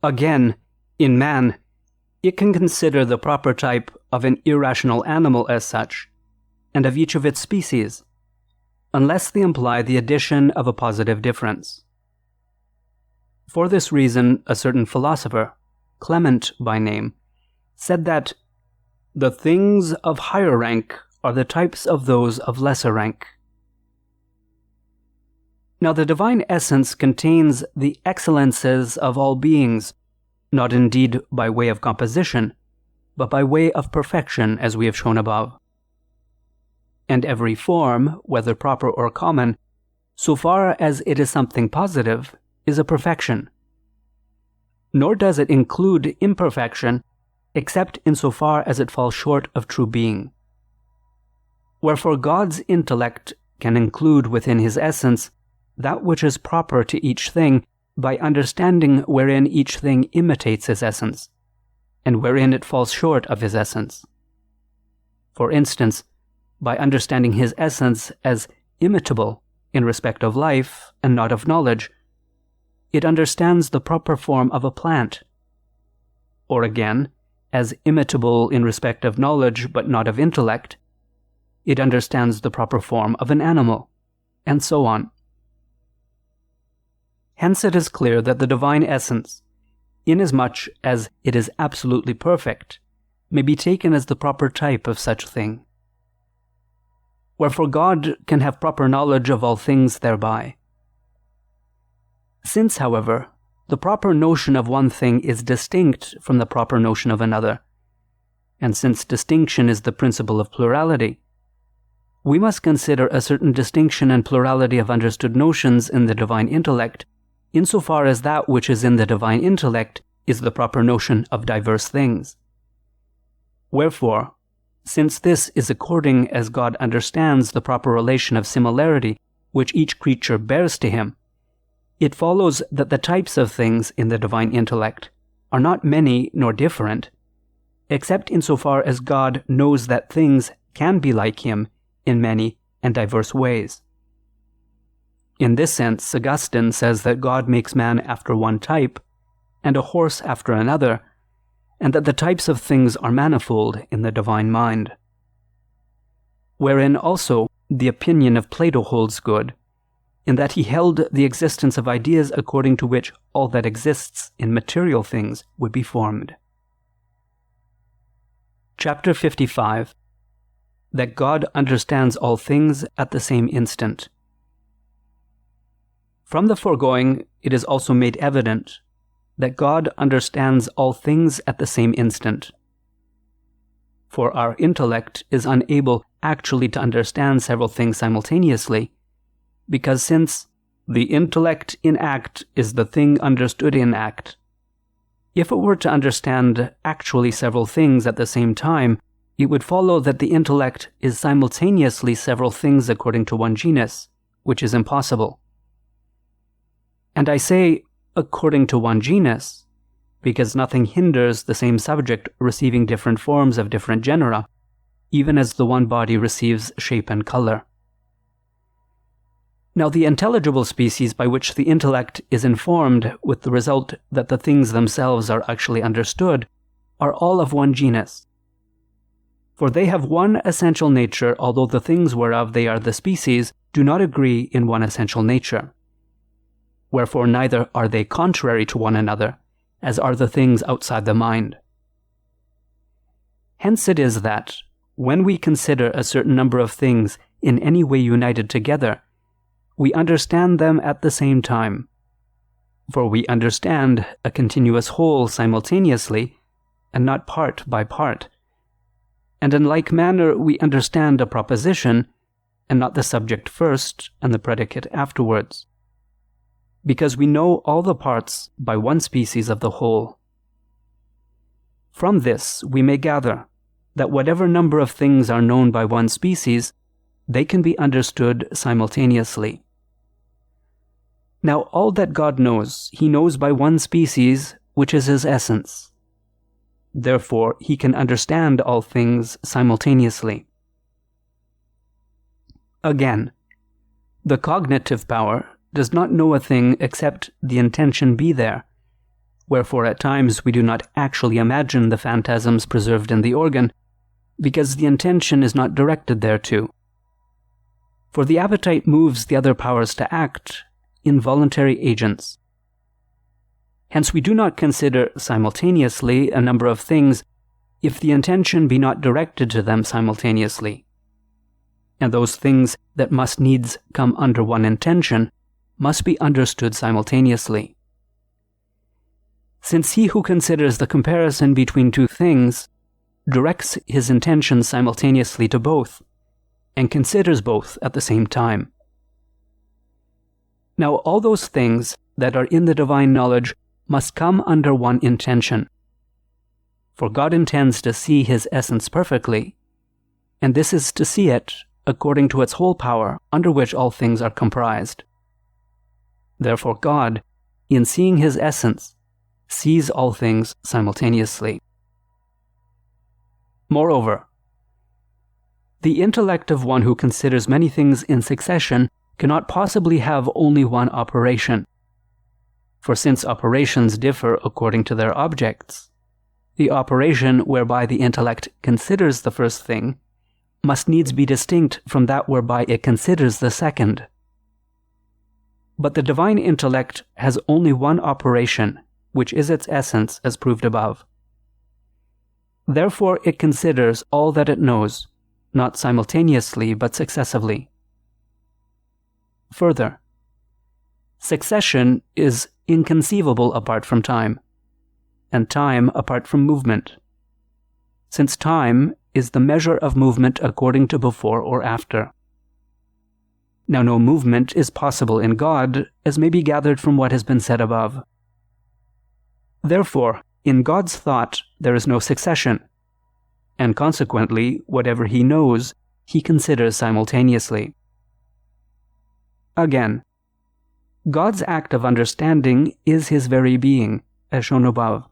[SPEAKER 1] Again, in man, it can consider the proper type of an irrational animal as such, and of each of its species, unless they imply the addition of a positive difference. For this reason, a certain philosopher, Clement by name, said that the things of higher rank are the types of those of lesser rank. Now the divine essence contains the excellences of all beings, not indeed by way of composition, but by way of perfection, as we have shown above. And every form, whether proper or common, so far as it is something positive, is a perfection. Nor does it include imperfection, except insofar as it falls short of true being. Wherefore God's intellect can include within his essence that which is proper to each thing by understanding wherein each thing imitates his essence, and wherein it falls short of his essence. For instance, by understanding his essence as imitable in respect of life and not of knowledge, it understands the proper form of a plant. Or again, as imitable in respect of knowledge but not of intellect, it understands the proper form of an animal, and so on. Hence it is clear that the divine essence, inasmuch as it is absolutely perfect, may be taken as the proper type of such thing. Wherefore God can have proper knowledge of all things thereby. Since, however, the proper notion of one thing is distinct from the proper notion of another, and since distinction is the principle of plurality, we must consider a certain distinction and plurality of understood notions in the divine intellect, insofar as that which is in the divine intellect is the proper notion of diverse things. Wherefore, since this is according as God understands the proper relation of similarity which each creature bears to him, it follows that the types of things in the divine intellect are not many nor different, except insofar as God knows that things can be like him in many and diverse ways. In this sense, Augustine says that God makes man after one type, and a horse after another, and that the types of things are manifold in the divine mind. Wherein also the opinion of Plato holds good, in that he held the existence of ideas according to which all that exists in material things would be formed. Chapter 55. That God understands all things at the same instant. From the foregoing, it is also made evident that God understands all things at the same instant. For our intellect is unable actually to understand several things simultaneously, because since the intellect in act is the thing understood in act, if it were to understand actually several things at the same time, it would follow that the intellect is simultaneously several things according to one genus, which is impossible. And I say according to one genus, because nothing hinders the same subject receiving different forms of different genera, even as the one body receives shape and color. Now, the intelligible species by which the intellect is informed with the result that the things themselves are actually understood are all of one genus. For they have one essential nature, although the things whereof they are the species do not agree in one essential nature. Wherefore neither are they contrary to one another, as are the things outside the mind. Hence it is that, when we consider a certain number of things in any way united together, we understand them at the same time. For we understand a continuous whole simultaneously, and not part by part. And in like manner we understand a proposition, and not the subject first and the predicate afterwards, because we know all the parts by one species of the whole. From this we may gather that whatever number of things are known by one species, they can be understood simultaneously. Now all that God knows, he knows by one species, which is his essence. Therefore he can understand all things simultaneously. Again, the cognitive power does not know a thing except the intention be there, wherefore at times we do not actually imagine the phantasms preserved in the organ, because the intention is not directed thereto. For the appetite moves the other powers to act, involuntary agents. Hence we do not consider simultaneously a number of things if the intention be not directed to them simultaneously. And those things that must needs come under one intention must be understood simultaneously. Since he who considers the comparison between two things directs his intention simultaneously to both, and considers both at the same time. Now all those things that are in the divine knowledge must come under one intention. For God intends to see his essence perfectly, and this is to see it according to its whole power under which all things are comprised. Therefore God, in seeing his essence, sees all things simultaneously. Moreover, the intellect of one who considers many things in succession cannot possibly have only one operation. For since operations differ according to their objects, the operation whereby the intellect considers the first thing must needs be distinct from that whereby it considers the second. But the divine intellect has only one operation, which is its essence, as proved above. Therefore it considers all that it knows, not simultaneously but successively. Further, succession is inconceivable apart from time, and time apart from movement, since time is the measure of movement according to before or after. Now no movement is possible in God, as may be gathered from what has been said above. Therefore, in God's thought there is no succession, and consequently whatever he knows, he considers simultaneously. Again, God's act of understanding is his very being, as shown above.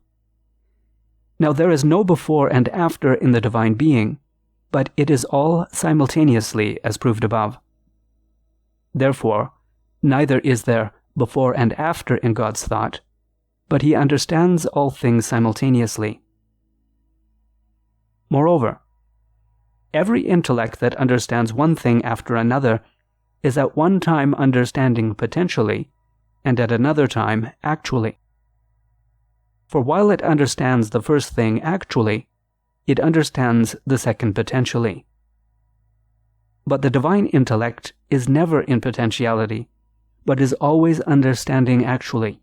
[SPEAKER 1] Now there is no before and after in the divine being, but it is all simultaneously, as proved above. Therefore, neither is there before and after in God's thought, but he understands all things simultaneously. Moreover, every intellect that understands one thing after another is at one time understanding potentially, and at another time actually. For while it understands the first thing actually, it understands the second potentially. But the divine intellect is never in potentiality, but is always understanding actually.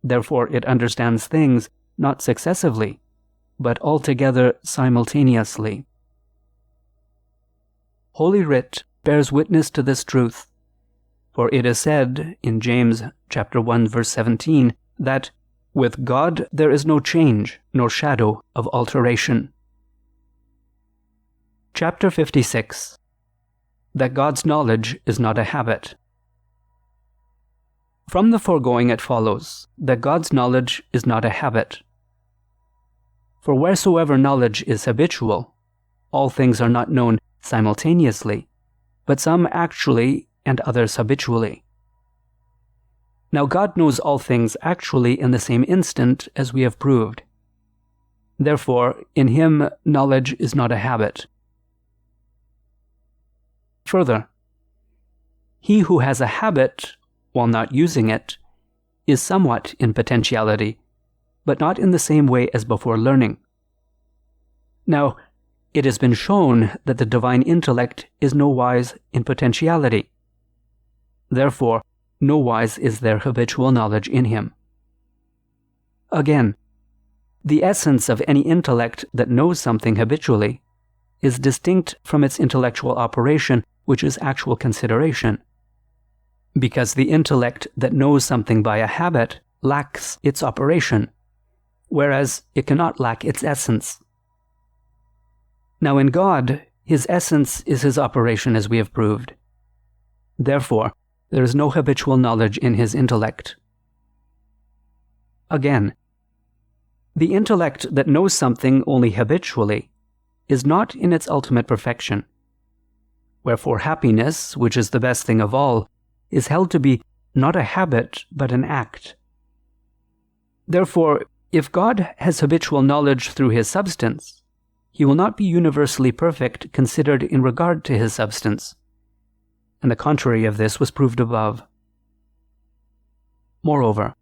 [SPEAKER 1] Therefore it understands things not successively, but altogether simultaneously. Holy Writ bears witness to this truth. For it is said in James chapter 1, verse 17, that with God there is no change, nor shadow of alteration. Chapter 56. That God's knowledge is not a habit. From the foregoing it follows that God's knowledge is not a habit. For wheresoever knowledge is habitual, all things are not known simultaneously, but some actually and others habitually. Now God knows all things actually in the same instant, as we have proved. Therefore, in him knowledge is not a habit. Further, he who has a habit, while not using it, is somewhat in potentiality, but not in the same way as before learning. Now, it has been shown that the divine intellect is nowise in potentiality. Therefore, nowise is there habitual knowledge in him. Again, the essence of any intellect that knows something habitually is distinct from its intellectual operation, which is actual consideration, because the intellect that knows something by a habit lacks its operation, whereas it cannot lack its essence. Now in God, his essence is his operation, as we have proved. Therefore, there is no habitual knowledge in his intellect. Again, the intellect that knows something only habitually is not in its ultimate perfection. Wherefore happiness, which is the best thing of all, is held to be not a habit, but an act. Therefore, if God has habitual knowledge through his substance, he will not be universally perfect considered in regard to his substance, and the contrary of this was proved above. Moreover,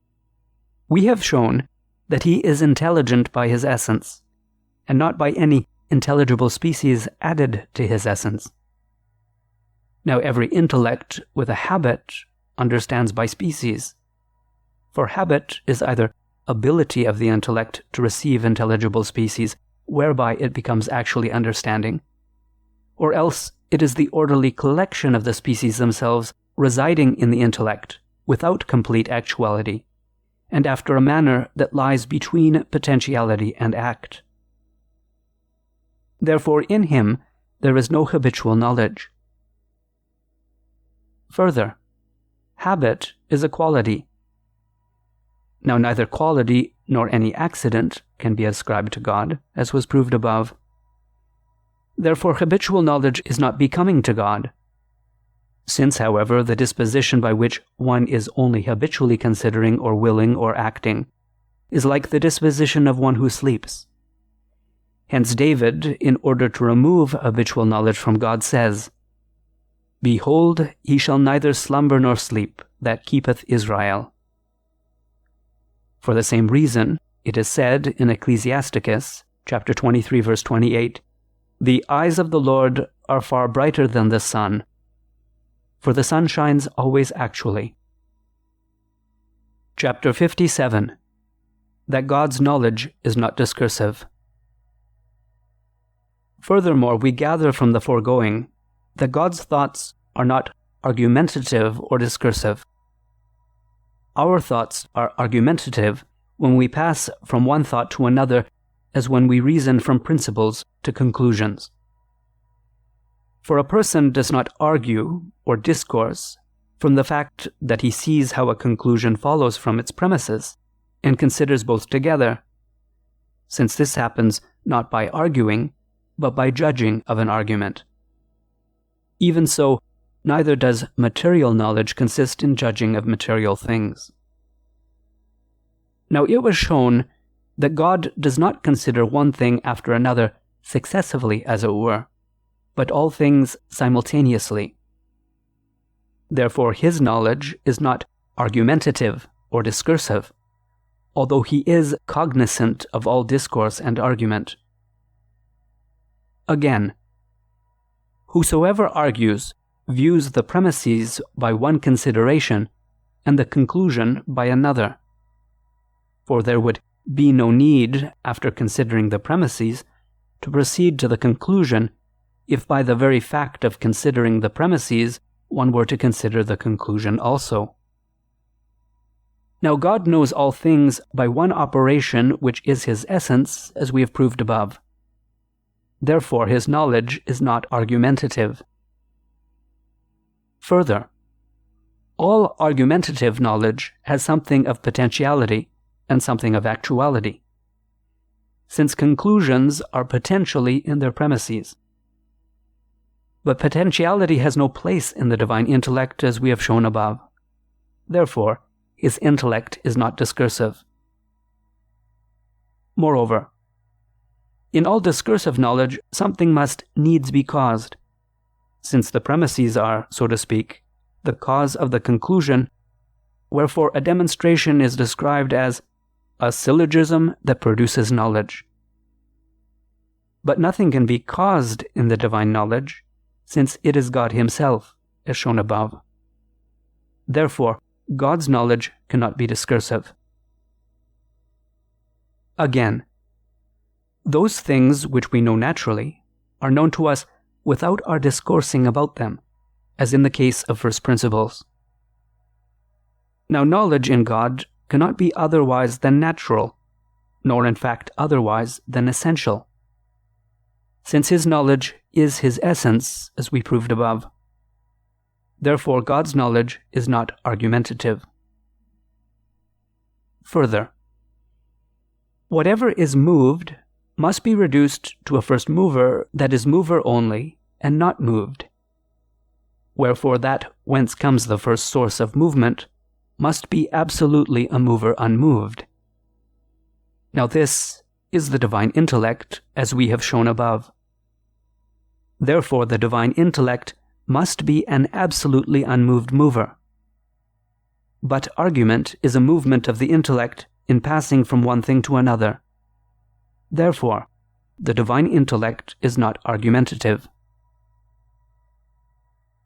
[SPEAKER 1] we have shown that he is intelligent by his essence, and not by any intelligible species added to his essence. Now every intellect with a habit understands by species, for habit is either ability of the intellect to receive intelligible species, whereby it becomes actually understanding, or else it is the orderly collection of the species themselves residing in the intellect without complete actuality, and after a manner that lies between potentiality and act. Therefore in him there is no habitual knowledge. Further, habit is a quality. Now neither quality nor any accident can be ascribed to God, as was proved above. Therefore habitual knowledge is not becoming to God. Since, however, the disposition by which one is only habitually considering or willing or acting is like the disposition of one who sleeps. Hence David, in order to remove habitual knowledge from God, says, "Behold, he shall neither slumber nor sleep, that keepeth Israel." For the same reason, it is said in Ecclesiasticus, chapter 23, verse 28, "The eyes of the Lord are far brighter than the sun, for the sun shines always actually." Chapter 57. That God's knowledge is not discursive. Furthermore, we gather from the foregoing that God's thoughts are not argumentative or discursive. Our thoughts are argumentative when we pass from one thought to another, as when we reason from principles to conclusions. For a person does not argue or discourse from the fact that he sees how a conclusion follows from its premises, and considers both together, since this happens not by arguing, but by judging of an argument. Even so, neither does material knowledge consist in judging of material things. Now it was shown that God does not consider one thing after another successively, as it were, but all things simultaneously. Therefore his knowledge is not argumentative or discursive, although he is cognizant of all discourse and argument. Again, whosoever argues views the premises by one consideration and the conclusion by another. For there would be no need, after considering the premises, to proceed to the conclusion, if by the very fact of considering the premises, one were to consider the conclusion also. Now God knows all things by one operation which is his essence, as we have proved above. Therefore his knowledge is not argumentative. Further, all argumentative knowledge has something of potentiality and something of actuality, since conclusions are potentially in their premises. But potentiality has no place in the divine intellect, as we have shown above. Therefore, his intellect is not discursive. Moreover, in all discursive knowledge, something must needs be caused, since the premises are, so to speak, the cause of the conclusion, wherefore a demonstration is described as a syllogism that produces knowledge. But nothing can be caused in the divine knowledge, since it is God himself, as shown above. Therefore, God's knowledge cannot be discursive. Again, those things which we know naturally are known to us without our discoursing about them, as in the case of first principles. Now knowledge in God cannot be otherwise than natural, nor in fact otherwise than essential, since his knowledge is his essence, as we proved above. Therefore God's knowledge is not argumentative. Further, whatever is moved must be reduced to a first mover that is mover only and not moved. Wherefore that whence comes the first source of movement must be absolutely a mover unmoved. Now this is the divine intellect, as we have shown above. Therefore the divine intellect must be an absolutely unmoved mover. But argument is a movement of the intellect in passing from one thing to another. Therefore, the divine intellect is not argumentative.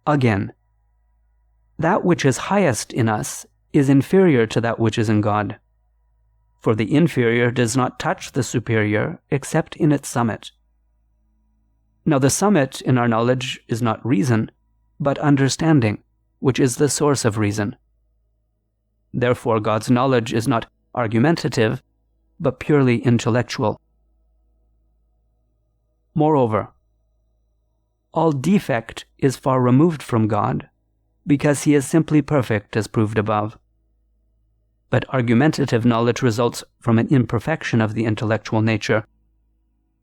[SPEAKER 1] Again, that which is highest in us is inferior to that which is in God, for the inferior does not touch the superior except in its summit. Now the summit in our knowledge is not reason, but understanding, which is the source of reason. Therefore God's knowledge is not argumentative, but purely intellectual. Moreover, all defect is far removed from God, because he is simply perfect, as proved above. But argumentative knowledge results from an imperfection of the intellectual nature,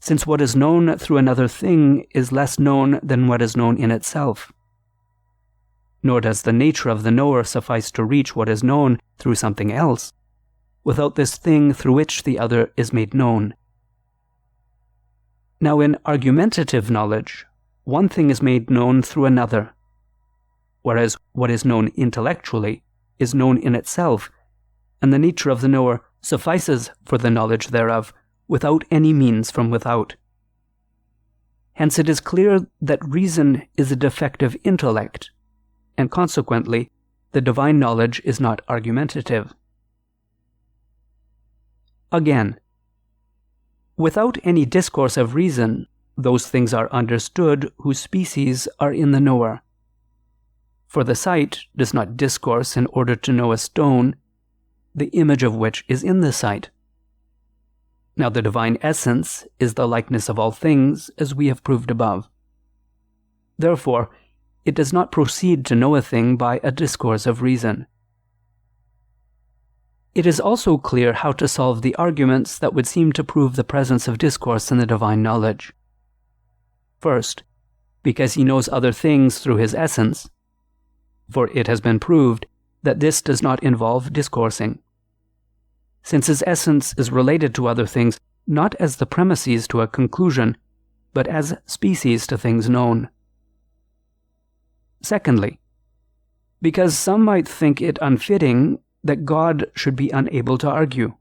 [SPEAKER 1] since what is known through another thing is less known than what is known in itself. Nor does the nature of the knower suffice to reach what is known through something else, without this thing through which the other is made known. Now in argumentative knowledge, one thing is made known through another, whereas what is known intellectually is known in itself, and the nature of the knower suffices for the knowledge thereof, without any means from without. Hence it is clear that reason is a defective intellect, and consequently, the divine knowledge is not argumentative. Again, without any discourse of reason, those things are understood whose species are in the knower. For the sight does not discourse in order to know a stone, the image of which is in the sight. Now the divine essence is the likeness of all things, as we have proved above. Therefore, it does not proceed to know a thing by a discourse of reason. It is also clear how to solve the arguments that would seem to prove the presence of discourse in the divine knowledge. First, because he knows other things through his essence, for it has been proved that this does not involve discoursing, since his essence is related to other things not as the premises to a conclusion, but as species to things known. Secondly, because some might think it unfitting that God should be unable to argue,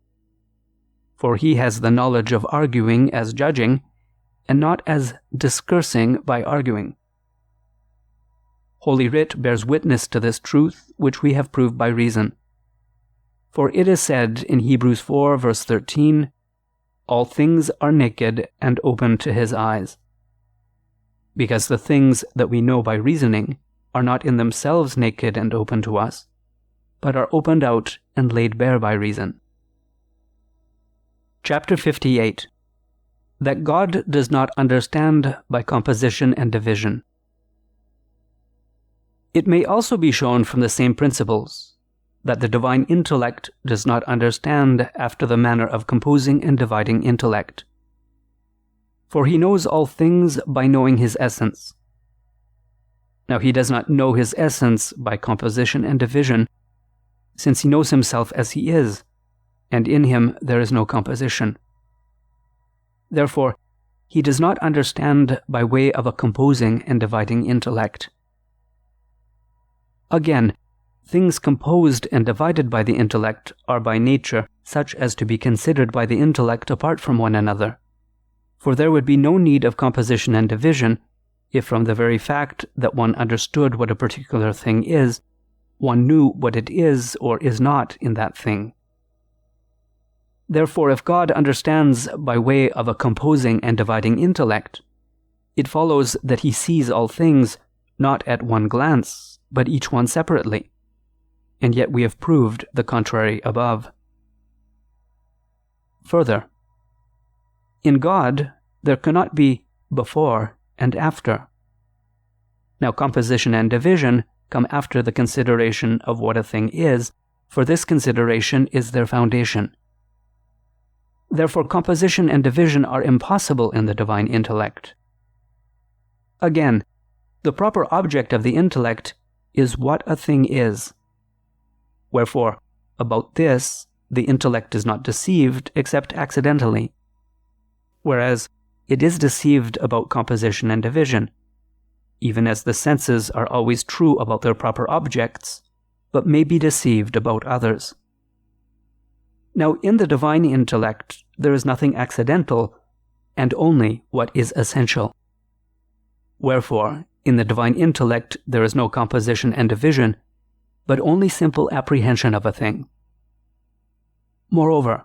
[SPEAKER 1] for he has the knowledge of arguing as judging, and not as discoursing by arguing. Holy Writ bears witness to this truth, which we have proved by reason. For it is said in Hebrews 4 verse 13, "All things are naked and open to his eyes." because the things that we know by reasoning are not in themselves naked and open to us, but are opened out and laid bare by reason. Chapter 58. That God does not understand by composition and division. It may also be shown from the same principles that the divine intellect does not understand after the manner of composing and dividing intellect. For he knows all things by knowing his essence. Now he does not know his essence by composition and division, since he knows himself as he is, and in him there is no composition. Therefore, he does not understand by way of a composing and dividing intellect. Again, things composed and divided by the intellect are by nature such as to be considered by the intellect apart from one another. For there would be no need of composition and division if from the very fact that one understood what a particular thing is, one knew what it is or is not in that thing. Therefore, if God understands by way of a composing and dividing intellect, it follows that he sees all things not at one glance, but each one separately. And yet we have proved the contrary above. Further, in God there cannot be before and after. Now composition and division come after the consideration of what a thing is, for this consideration is their foundation. Therefore composition and division are impossible in the divine intellect. Again, the proper object of the intellect is what a thing is. Wherefore, about this, the intellect is not deceived except accidentally, whereas it is deceived about composition and division, even as the senses are always true about their proper objects, but may be deceived about others. Now, in the divine intellect, there is nothing accidental, and only what is essential. Wherefore, in the divine intellect, there is no composition and division, but only simple apprehension of a thing. Moreover,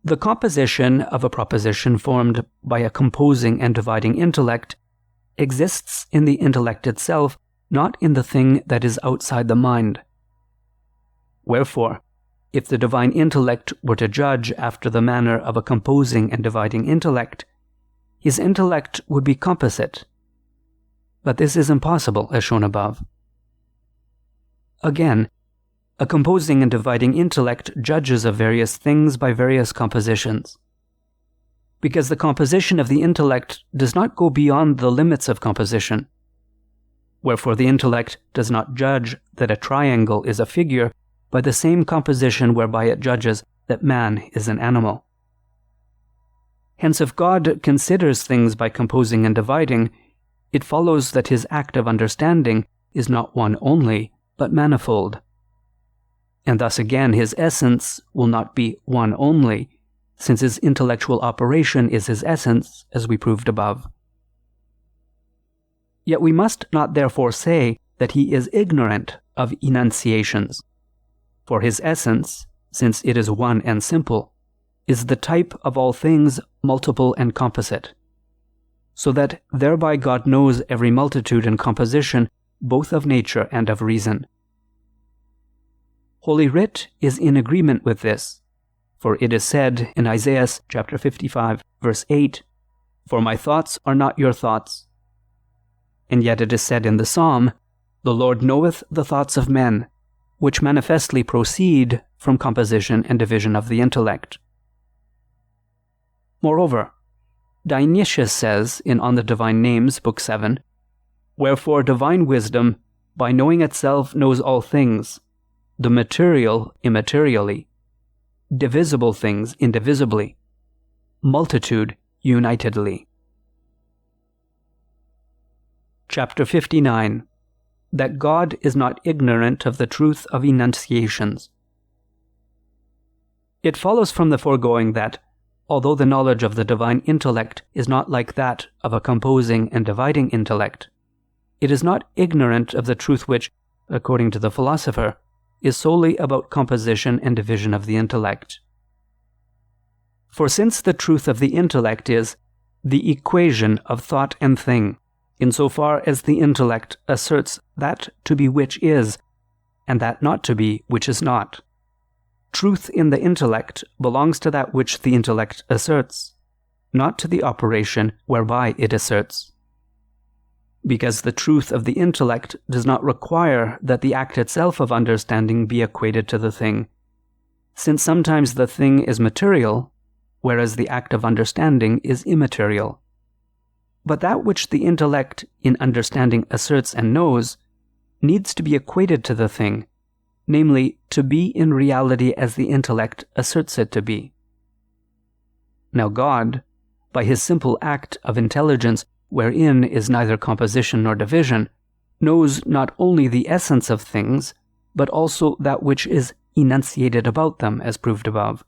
[SPEAKER 1] the composition of a proposition formed by a composing and dividing intellect exists in the intellect itself, not in the thing that is outside the mind. Wherefore, if the divine intellect were to judge after the manner of a composing and dividing intellect, his intellect would be composite. But this is impossible, as shown above. Again, a composing and dividing intellect judges of various things by various compositions. Because the composition of the intellect does not go beyond the limits of composition. Wherefore the intellect does not judge that a triangle is a figure by the same composition whereby it judges that man is an animal. Hence, if God considers things by composing and dividing, it follows that his act of understanding is not one only, but manifold. And thus again his essence will not be one only, since his intellectual operation is his essence, as we proved above. Yet we must not therefore say that he is ignorant of enunciations, for his essence, since it is one and simple, is the type of all things multiple and composite, so that thereby God knows every multitude and composition, both of nature and of reason. Holy Writ is in agreement with this, for it is said in Isaiah chapter 55, verse 8, "For my thoughts are not your thoughts." And yet it is said in the Psalm, "The Lord knoweth the thoughts of men," which manifestly proceed from composition and division of the intellect. Moreover, Dionysius says in On the Divine Names, Book 7, "Wherefore divine wisdom, by knowing itself, knows all things, the material immaterially, divisible things indivisibly, multitude unitedly." Chapter 59. That God is not ignorant of the truth of enunciations. It follows from the foregoing that, although the knowledge of the divine intellect is not like that of a composing and dividing intellect, it is not ignorant of the truth which, according to the philosopher, is solely about composition and division of the intellect. For since the truth of the intellect is the equation of thought and thing, insofar as the intellect asserts that to be which is, and that not to be which is not. Truth in the intellect belongs to that which the intellect asserts, not to the operation whereby it asserts. Because the truth of the intellect does not require that the act itself of understanding be equated to the thing, since sometimes the thing is material, whereas the act of understanding is immaterial. But that which the intellect in understanding asserts and knows needs to be equated to the thing, namely, to be in reality as the intellect asserts it to be. Now God, by his simple act of intelligence, wherein is neither composition nor division, knows not only the essence of things, but also that which is enunciated about them, as proved above.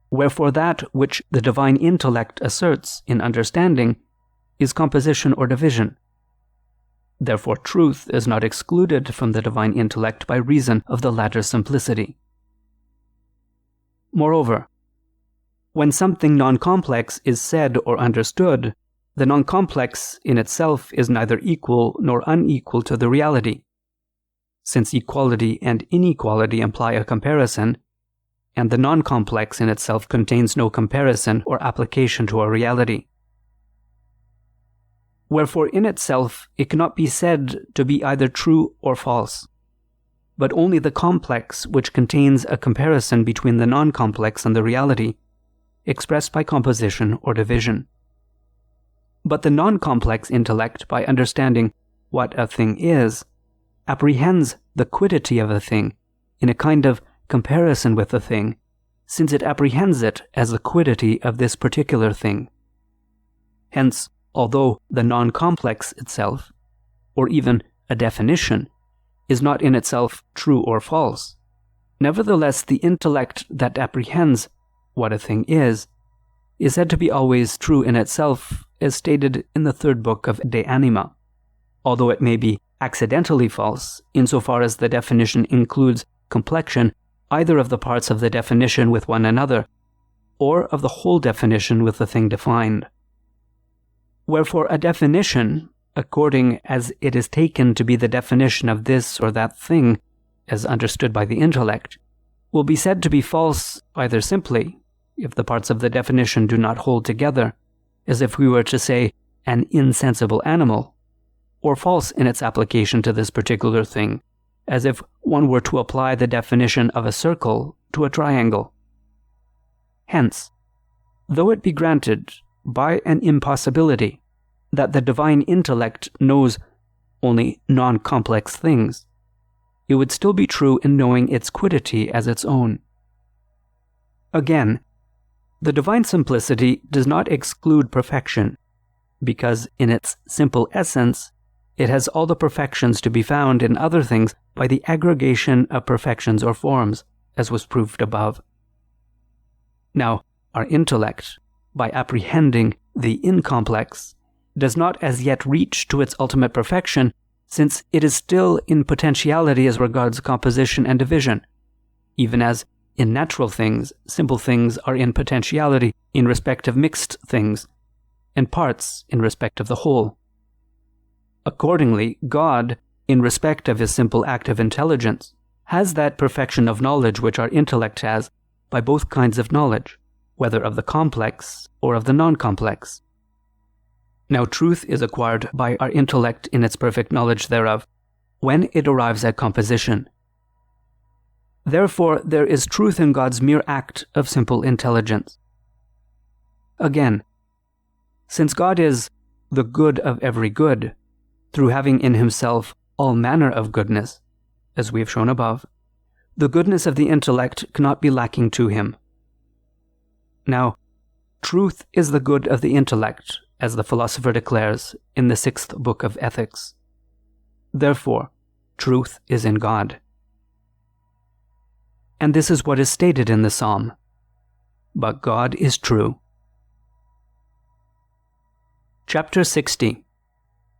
[SPEAKER 1] Wherefore that which the divine intellect asserts in understanding is composition or division. Therefore truth is not excluded from the divine intellect by reason of the latter's simplicity. Moreover, when something non-complex is said or understood, the non-complex in itself is neither equal nor unequal to the reality, since equality and inequality imply a comparison, and the non-complex in itself contains no comparison or application to a reality. Wherefore in itself it cannot be said to be either true or false, but only the complex which contains a comparison between the non-complex and the reality, expressed by composition or division. But the non-complex intellect, by understanding what a thing is, apprehends the quiddity of a thing in a kind of comparison with the thing, since it apprehends it as the quiddity of this particular thing. Hence, although the non-complex itself, or even a definition, is not in itself true or false, nevertheless the intellect that apprehends what a thing is said to be always true in itself, as stated in the third book of De Anima, although it may be accidentally false, insofar as the definition includes complexion either of the parts of the definition with one another, or of the whole definition with the thing defined. Wherefore a definition, according as it is taken to be the definition of this or that thing, as understood by the intellect, will be said to be false either simply, if the parts of the definition do not hold together, as if we were to say an insensible animal, or false in its application to this particular thing, as if one were to apply the definition of a circle to a triangle. Hence, though it be granted, by an impossibility, that the divine intellect knows only non-complex things, it would still be true in knowing its quiddity as its own. Again, the divine simplicity does not exclude perfection, because in its simple essence, it has all the perfections to be found in other things by the aggregation of perfections or forms, as was proved above. Now, our intellect, by apprehending the incomplex, does not as yet reach to its ultimate perfection, since it is still in potentiality as regards composition and division, even as in natural things, simple things are in potentiality in respect of mixed things, and parts in respect of the whole. Accordingly, God, in respect of his simple act of intelligence, has that perfection of knowledge which our intellect has by both kinds of knowledge, whether of the complex or of the non-complex. Now truth is acquired by our intellect in its perfect knowledge thereof, when it arrives at composition. Therefore there is truth in God's mere act of simple intelligence. Again, since God is the good of every good, through having in himself all manner of goodness, as we have shown above, the goodness of the intellect cannot be lacking to him. Now, truth is the good of the intellect, as the philosopher declares in the 6th book of Ethics. Therefore, truth is in God. And this is what is stated in the psalm, "But God is true." Chapter 60.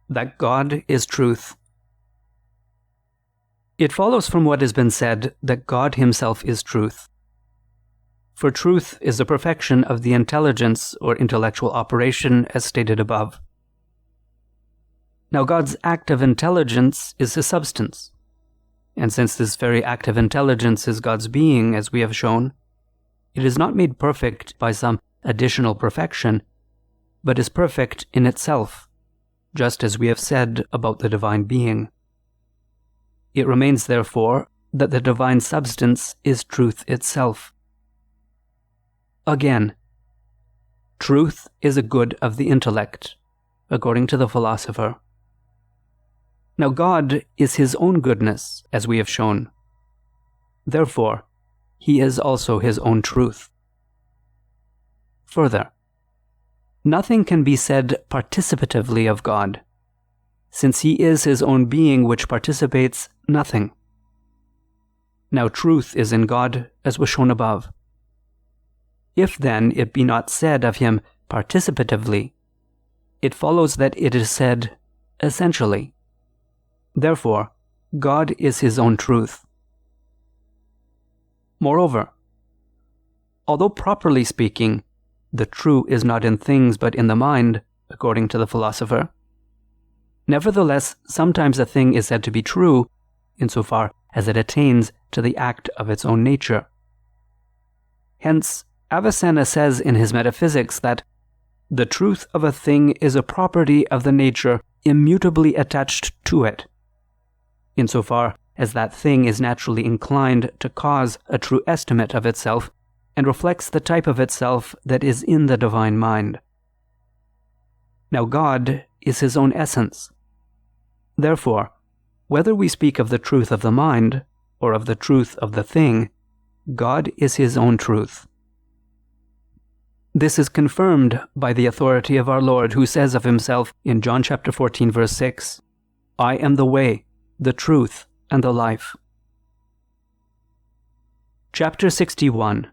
[SPEAKER 1] That God is truth. It follows from what has been said that God himself is truth. For truth is the perfection of the intelligence or intellectual operation, as stated above. Now God's act of intelligence is his substance, and since this very act of intelligence is God's being, as we have shown, it is not made perfect by some additional perfection, but is perfect in itself, just as we have said about the divine being. It remains, therefore, that the divine substance is truth itself. Again, truth is a good of the intellect, according to the philosopher. Now God is his own goodness, as we have shown. Therefore, he is also his own truth. Further, nothing can be said participatively of God, since he is his own being which participates nothing. Now truth is in God, as was shown above. If then it be not said of him participatively, it follows that it is said essentially. Therefore, God is his own truth. Moreover, although properly speaking, the true is not in things but in the mind, according to the philosopher, nevertheless sometimes a thing is said to be true, insofar as it attains to the act of its own nature. Hence, Avicenna says in his Metaphysics that the truth of a thing is a property of the nature immutably attached to it, insofar as that thing is naturally inclined to cause a true estimate of itself and reflects the type of itself that is in the divine mind. Now God is his own essence. Therefore, whether we speak of the truth of the mind or of the truth of the thing, God is his own truth. This is confirmed by the authority of our Lord, who says of himself in John chapter 14, verse 6, "I am the way, the truth, and the life." Chapter 61.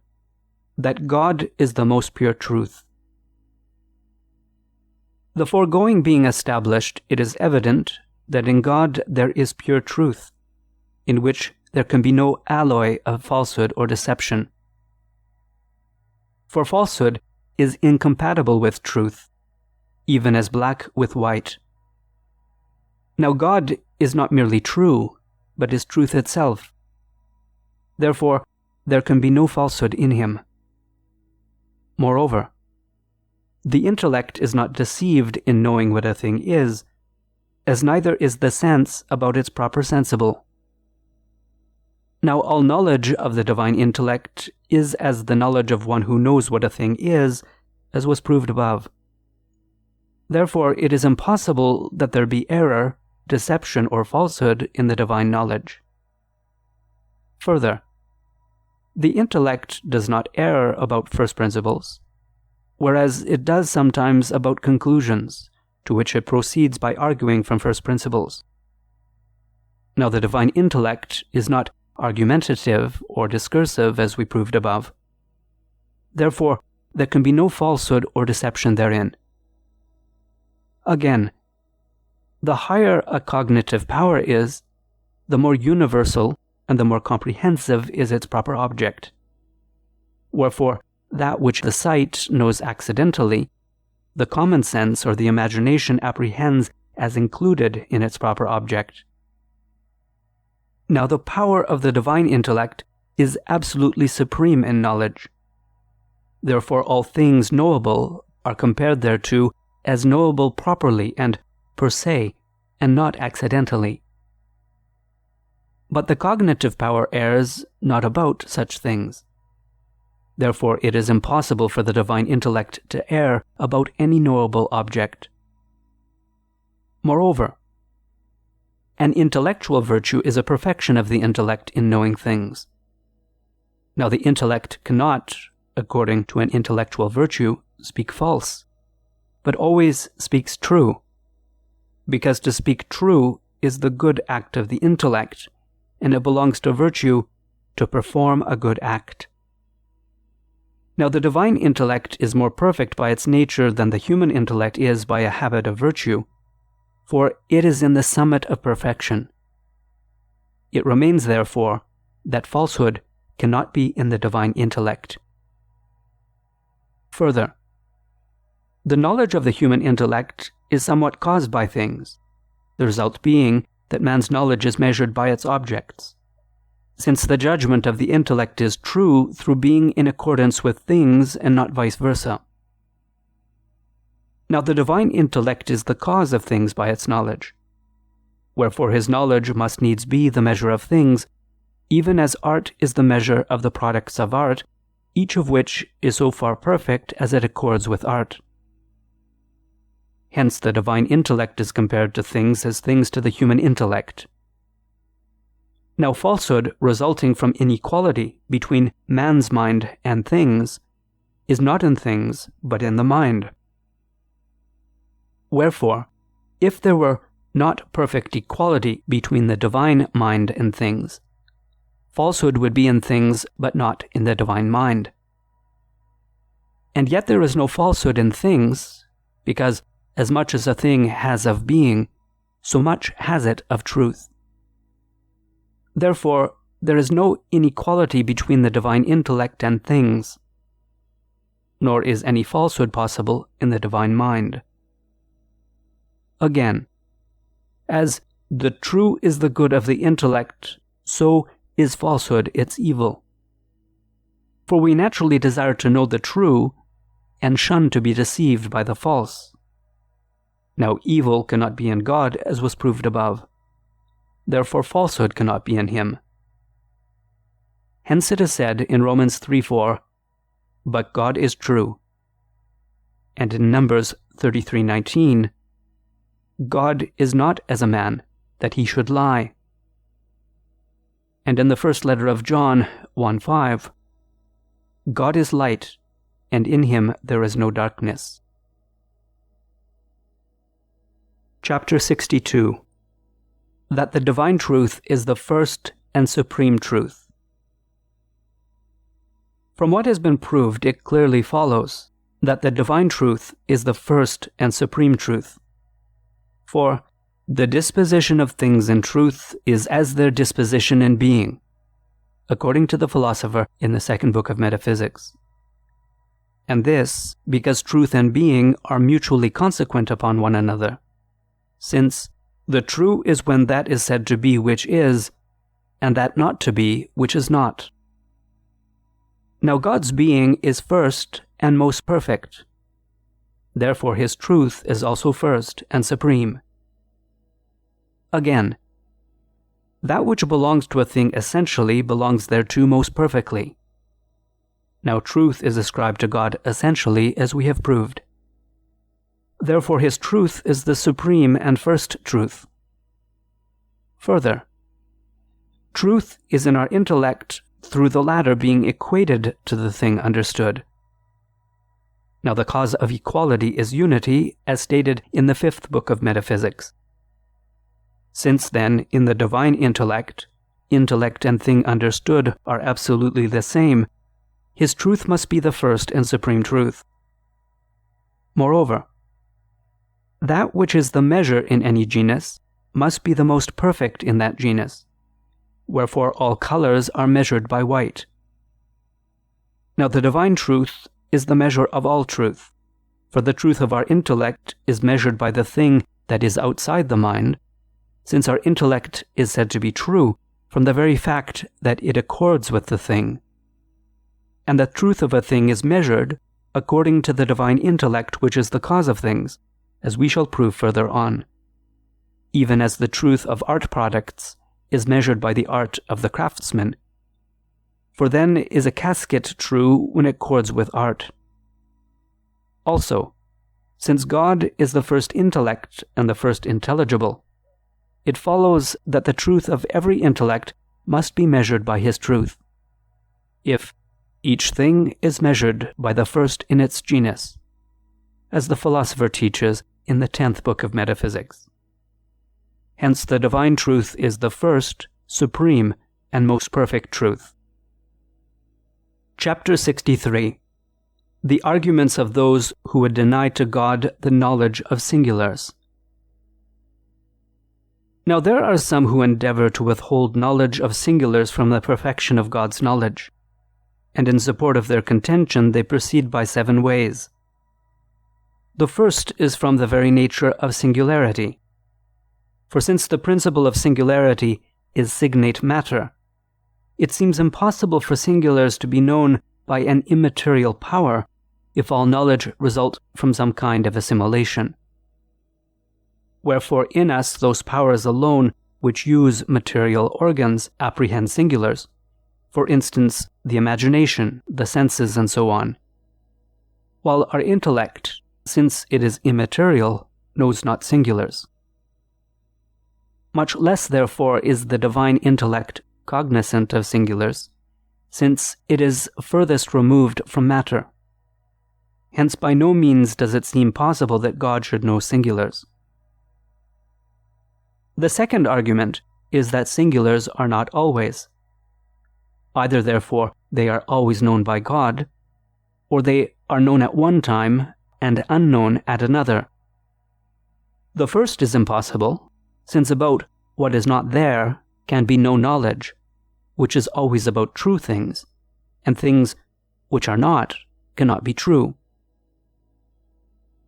[SPEAKER 1] That God is the most pure truth. The foregoing being established, it is evident that in God there is pure truth, in which there can be no alloy of falsehood or deception. For falsehood is incompatible with truth, even as black with white. Now God is not merely true, but is truth itself. Therefore, there can be no falsehood in him. Moreover, the intellect is not deceived in knowing what a thing is, as neither is the sense about its proper sensible. Now all knowledge of the divine intellect is as the knowledge of one who knows what a thing is, as was proved above. Therefore it is impossible that there be error, deception, or falsehood in the divine knowledge. Further, the intellect does not err about first principles, whereas it does sometimes about conclusions, to which it proceeds by arguing from first principles. Now the divine intellect is not argumentative or discursive, as we proved above. Therefore, there can be no falsehood or deception therein. Again, the higher a cognitive power is, the more universal and the more comprehensive is its proper object. Wherefore, that which the sight knows accidentally, the common sense or the imagination apprehends as included in its proper object. Now the power of the divine intellect is absolutely supreme in knowledge. Therefore all things knowable are compared thereto as knowable properly and per se, and not accidentally. But the cognitive power errs not about such things. Therefore it is impossible for the divine intellect to err about any knowable object. Moreover, an intellectual virtue is a perfection of the intellect in knowing things. Now the intellect cannot, according to an intellectual virtue, speak false, but always speaks true, because to speak true is the good act of the intellect, and it belongs to virtue to perform a good act. Now the divine intellect is more perfect by its nature than the human intellect is by a habit of virtue, for it is in the summit of perfection. It remains, therefore, that falsehood cannot be in the divine intellect, Further, the knowledge of the human intellect is somewhat caused by things, the result being that man's knowledge is measured by its objects, since the judgment of the intellect is true through being in accordance with things and not vice versa. Now the divine intellect is the cause of things by its knowledge, wherefore his knowledge must needs be the measure of things, even as art is the measure of the products of art, each of which is so far perfect as it accords with art. Hence the divine intellect is compared to things as things to the human intellect. Now falsehood resulting from inequality between man's mind and things is not in things, but in the mind. Wherefore, if there were not perfect equality between the divine mind and things, falsehood would be in things, but not in the divine mind. And yet there is no falsehood in things, because as much as a thing has of being, so much has it of truth. Therefore, there is no inequality between the divine intellect and things, nor is any falsehood possible in the divine mind. Again, as the true is the good of the intellect, so is falsehood its evil. For we naturally desire to know the true, and shun to be deceived by the false. Now evil cannot be in God, as was proved above. Therefore falsehood cannot be in him. Hence it is said in Romans 3:4, "But God is true." And in Numbers 33:19, "God is not as a man, that he should lie." And in the first letter of John 1:5, "God is light, and in him there is no darkness." Chapter 62. That the divine truth is the first and supreme truth. From what has been proved, it clearly follows that the divine truth is the first and supreme truth. For the disposition of things in truth is as their disposition in being, according to the philosopher in the second book of Metaphysics. And this because truth and being are mutually consequent upon one another, since the true is when that is said to be which is, and that not to be which is not. Now God's being is first and most perfect. Therefore his truth is also first and supreme. Again, that which belongs to a thing essentially belongs thereto most perfectly. Now truth is ascribed to God essentially, as we have proved. Therefore his truth is the supreme and first truth. Further, truth is in our intellect through the latter being equated to the thing understood. Now the cause of equality is unity, as stated in the fifth book of Metaphysics. Since then, in the divine intellect and thing understood are absolutely the same, his truth must be the first and supreme truth. Moreover, that which is the measure in any genus must be the most perfect in that genus, wherefore all colors are measured by white. Now the divine truth is the measure of all truth, for the truth of our intellect is measured by the thing that is outside the mind, since our intellect is said to be true from the very fact that it accords with the thing. And the truth of a thing is measured according to the divine intellect which is the cause of things, as we shall prove further on, even as the truth of art products is measured by the art of the craftsman. For then is a casket true when it accords with art. Also, since God is the first intellect and the first intelligible, it follows that the truth of every intellect must be measured by his truth, if each thing is measured by the first in its genus, as the philosopher teaches in the 10th book of Metaphysics. Hence the divine truth is the first, supreme, and most perfect truth. Chapter 63. The arguments of those who would deny to God the knowledge of singulars. Now there are some who endeavor to withhold knowledge of singulars from the perfection of God's knowledge. and in support of their contention they proceed by 7 ways. The first is from the very nature of singularity. For since the principle of singularity is signate matter, it seems impossible for singulars to be known by an immaterial power if all knowledge result from some kind of assimilation. Wherefore in us those powers alone which use material organs apprehend singulars, for instance the imagination, the senses, and so on, while our intellect, since it is immaterial, knows not singulars. Much less, therefore, is the divine intellect cognizant of singulars, since it is furthest removed from matter. Hence by no means does it seem possible that God should know singulars. The second argument is that singulars are not always. Either, therefore, they are always known by God, or they are known at one time and unknown at another. The first is impossible, since about what is not there can be no knowledge, which is always about true things, and things which are not cannot be true.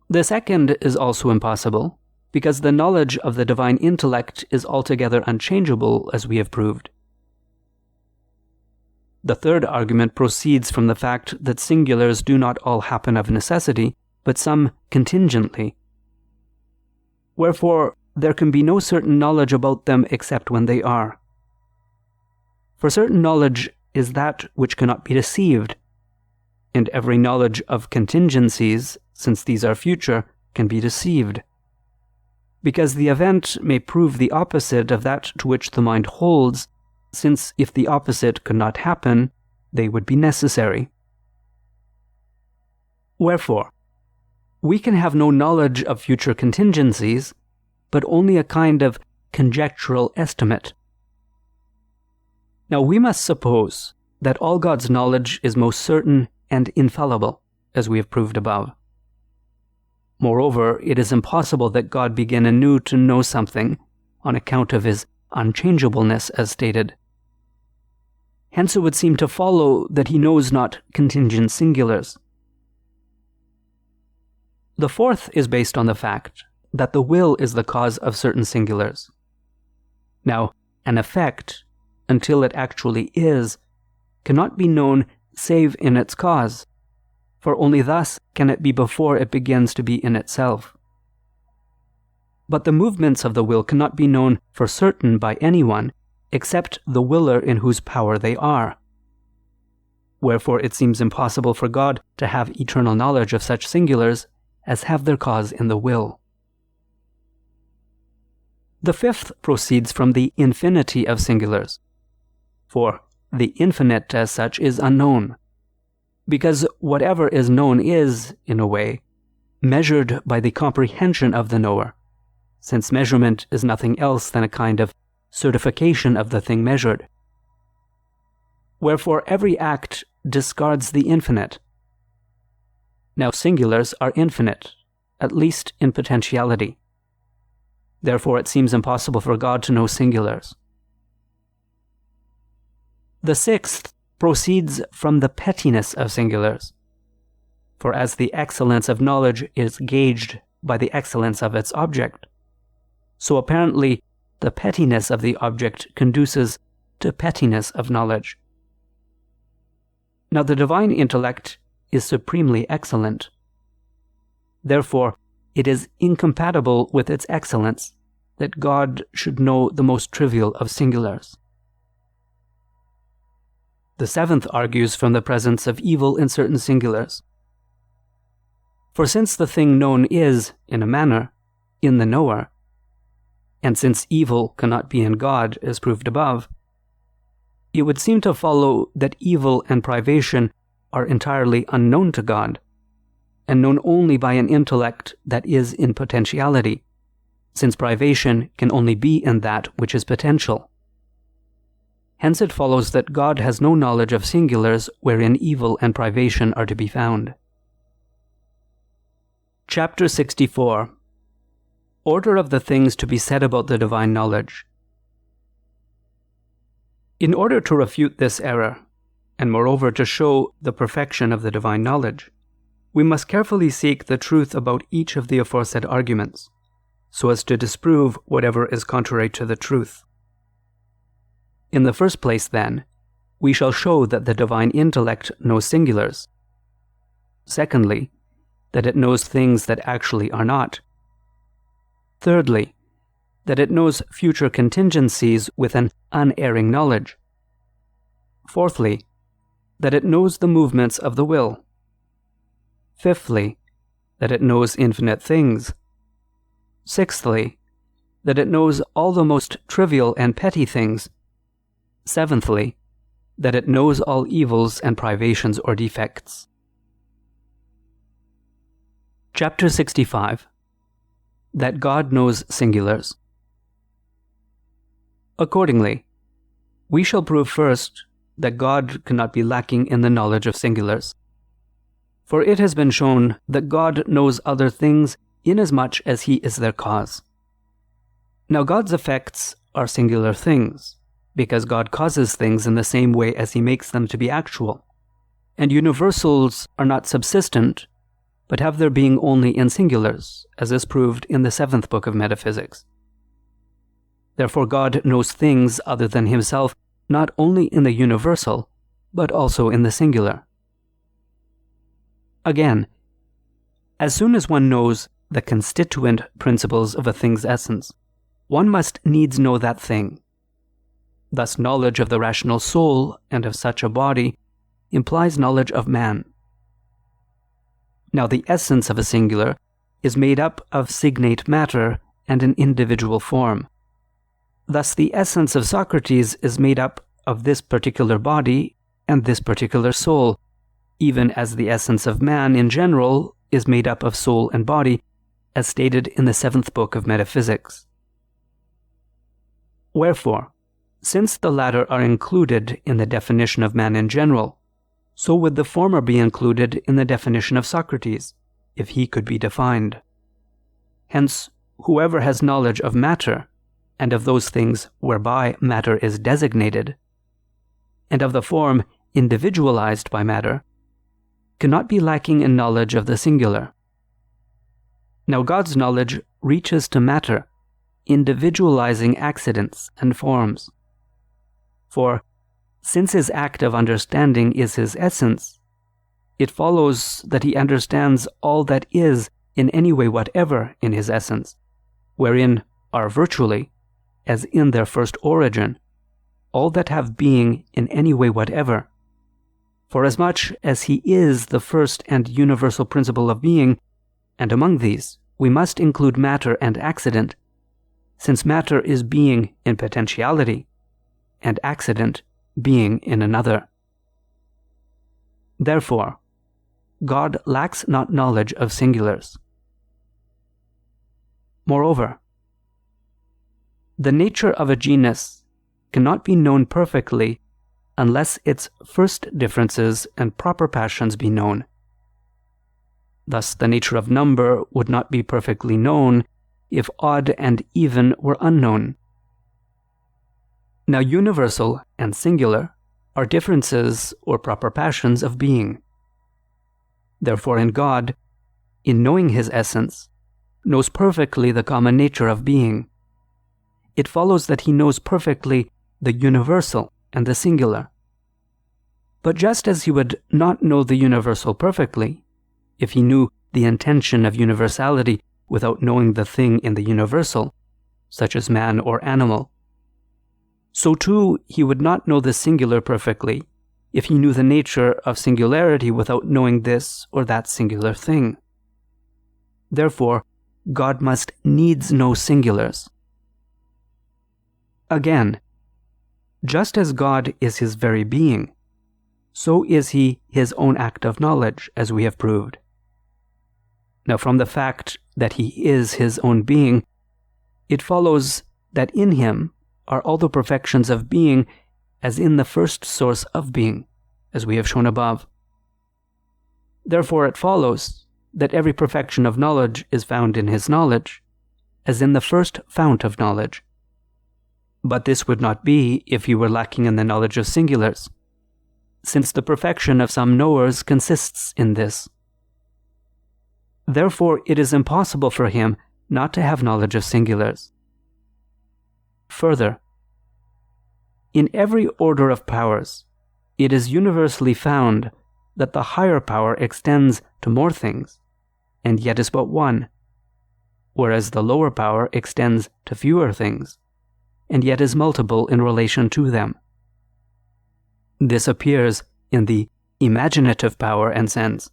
[SPEAKER 1] The second is also impossible, because the knowledge of the divine intellect is altogether unchangeable, as we have proved. The third argument proceeds from the fact that singulars do not all happen of necessity, but some contingently. Wherefore, there can be no certain knowledge about them except when they are. For certain knowledge is that which cannot be deceived, and every knowledge of contingencies, since these are future, can be deceived, because the event may prove the opposite of that to which the mind holds, since if the opposite could not happen, they would be necessary. Wherefore, we can have no knowledge of future contingencies, but only a kind of conjectural estimate. Now we must suppose that all God's knowledge is most certain and infallible, as we have proved above. Moreover, it is impossible that God begin anew to know something on account of his unchangeableness, as stated. Hence it would seem to follow that he knows not contingent singulars. The fourth is based on the fact that the will is the cause of certain singulars. Now, an effect, until it actually is, cannot be known save in its cause, for only thus can it be before it begins to be in itself. But the movements of the will cannot be known for certain by anyone, except the willer in whose power they are. Wherefore it seems impossible for God to have eternal knowledge of such singulars as have their cause in the will. The fifth proceeds from the infinity of singulars. For the infinite as such is unknown, because whatever is known is, in a way, measured by the comprehension of the knower, since measurement is nothing else than a kind of certification of the thing measured. Wherefore every act discards the infinite. Now singulars are infinite, at least in potentiality. Therefore it seems impossible for God to know singulars. The sixth proceeds from the pettiness of singulars. For as the excellence of knowledge is gauged by the excellence of its object, so apparently the pettiness of the object conduces to pettiness of knowledge. Now the divine intellect is supremely excellent. Therefore, it is incompatible with its excellence that God should know the most trivial of singulars. The seventh argues from the presence of evil in certain singulars. For since the thing known is, in a manner, in the knower, and since evil cannot be in God, as proved above, it would seem to follow that evil and privation are entirely unknown to God, and known only by an intellect that is in potentiality, since privation can only be in that which is potential. Hence it follows that God has no knowledge of singulars wherein evil and privation are to be found. Chapter 64. Order of the things to be said about the divine knowledge. In order to refute this error, and moreover to show the perfection of the divine knowledge, we must carefully seek the truth about each of the aforesaid arguments, so as to disprove whatever is contrary to the truth. In the first place, then, we shall show that the divine intellect knows singulars. Secondly, that it knows things that actually are not. Thirdly, that it knows future contingencies with an unerring knowledge. Fourthly, that it knows the movements of the will. Fifthly, that it knows infinite things. Sixthly, that it knows all the most trivial and petty things. Seventhly, that it knows all evils and privations or defects. Chapter 65. That God knows singulars. Accordingly, we shall prove first that God cannot be lacking in the knowledge of singulars. For it has been shown that God knows other things inasmuch as he is their cause. Now God's effects are singular things, because God causes things in the same way as he makes them to be actual, and universals are not subsistent, but have their being only in singulars, as is proved in the 7th book of Metaphysics. Therefore God knows things other than himself, not only in the universal, but also in the singular. Again, as soon as one knows the constituent principles of a thing's essence, one must needs know that thing. Thus knowledge of the rational soul and of such a body implies knowledge of man. Now the essence of a singular is made up of signate matter and an individual form. Thus the essence of Socrates is made up of this particular body and this particular soul, even as the essence of man in general is made up of soul and body, as stated in the 7th book of Metaphysics. Wherefore, since the latter are included in the definition of man in general, so would the former be included in the definition of Socrates, if he could be defined. Hence, whoever has knowledge of matter, and of those things whereby matter is designated, and of the form individualized by matter, cannot be lacking in knowledge of the singular. Now God's knowledge reaches to matter, individualizing accidents and forms. For, since his act of understanding is his essence, it follows that he understands all that is in any way whatever in his essence, wherein are virtually, as in their first origin, all that have being in any way whatever. Forasmuch as he is the first and universal principle of being, and among these we must include matter and accident, since matter is being in potentiality, and accident being in another. Therefore, God lacks not knowledge of singulars. Moreover, the nature of a genus cannot be known perfectly unless its first differences and proper passions be known. Thus the nature of number would not be perfectly known if odd and even were unknown. Now universal and singular are differences or proper passions of being. Therefore in God, in knowing his essence, knows perfectly the common nature of being. It follows that he knows perfectly the universal and the singular. But just as he would not know the universal perfectly, if he knew the intention of universality without knowing the thing in the universal, such as man or animal, so too he would not know the singular perfectly, if he knew the nature of singularity without knowing this or that singular thing. Therefore, God must needs know singulars. Again, just as God is his very being, so is he his own act of knowledge, as we have proved. Now from the fact that he is his own being, it follows that in him are all the perfections of being as in the first source of being, as we have shown above. Therefore it follows that every perfection of knowledge is found in his knowledge, as in the first fount of knowledge. But this would not be if he were lacking in the knowledge of singulars, since the perfection of some knowers consists in this. Therefore it is impossible for him not to have knowledge of singulars. Further, in every order of powers, it is universally found that the higher power extends to more things, and yet is but one, whereas the lower power extends to fewer things, and yet is multiple in relation to them. This appears in the imaginative power and sense.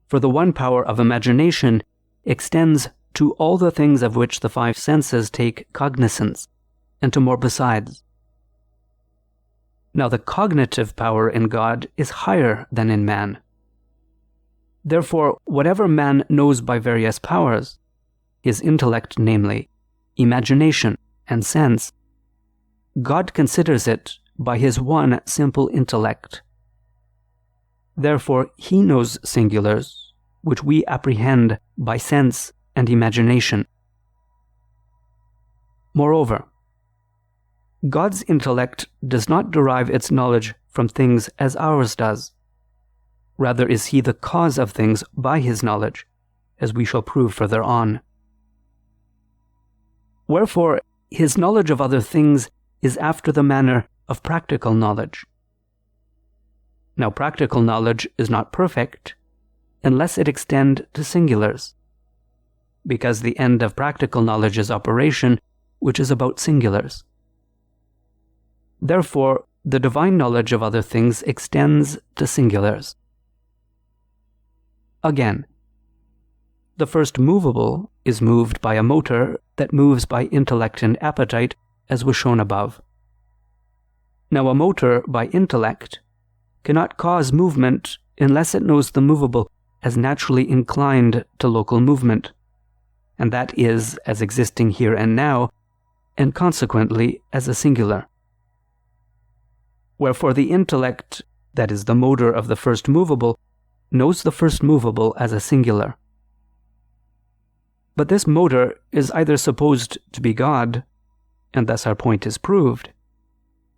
[SPEAKER 1] For the one power of imagination extends to all the things of which the five senses take cognizance, and to more besides. Now the cognitive power in God is higher than in man. Therefore, whatever man knows by various powers, his intellect namely, imagination and sense, God considers it by his one simple intellect. Therefore he knows singulars, which we apprehend by sense and imagination. Moreover, God's intellect does not derive its knowledge from things as ours does. Rather is he the cause of things by his knowledge, as we shall prove further on. Wherefore, his knowledge of other things is after the manner of practical knowledge. Now practical knowledge is not perfect, unless it extend to singulars, because the end of practical knowledge is operation, which is about singulars. Therefore, the divine knowledge of other things extends to singulars. Again, the first movable is moved by a motor that moves by intellect and appetite, as was shown above. Now a motor by intellect cannot cause movement unless it knows the movable as naturally inclined to local movement, and that is as existing here and now, and consequently as a singular. Wherefore the intellect, that is the motor of the first movable, knows the first movable as a singular. But this motor is either supposed to be God, and thus our point is proved,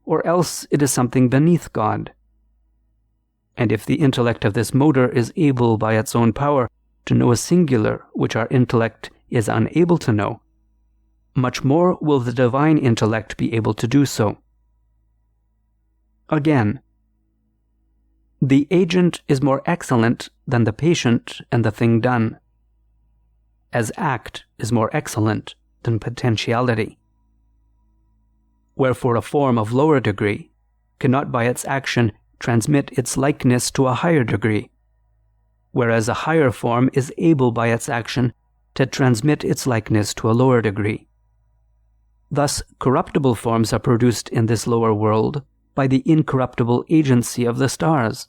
[SPEAKER 1] or else it is something beneath God. And if the intellect of this motor is able by its own power to know a singular which our intellect is unable to know, much more will the divine intellect be able to do so. Again, the agent is more excellent than the patient and the thing done, as act is more excellent than potentiality. Wherefore a form of lower degree cannot by its action transmit its likeness to a higher degree, whereas a higher form is able by its action to transmit its likeness to a lower degree. Thus corruptible forms are produced in this lower world by the incorruptible agency of the stars,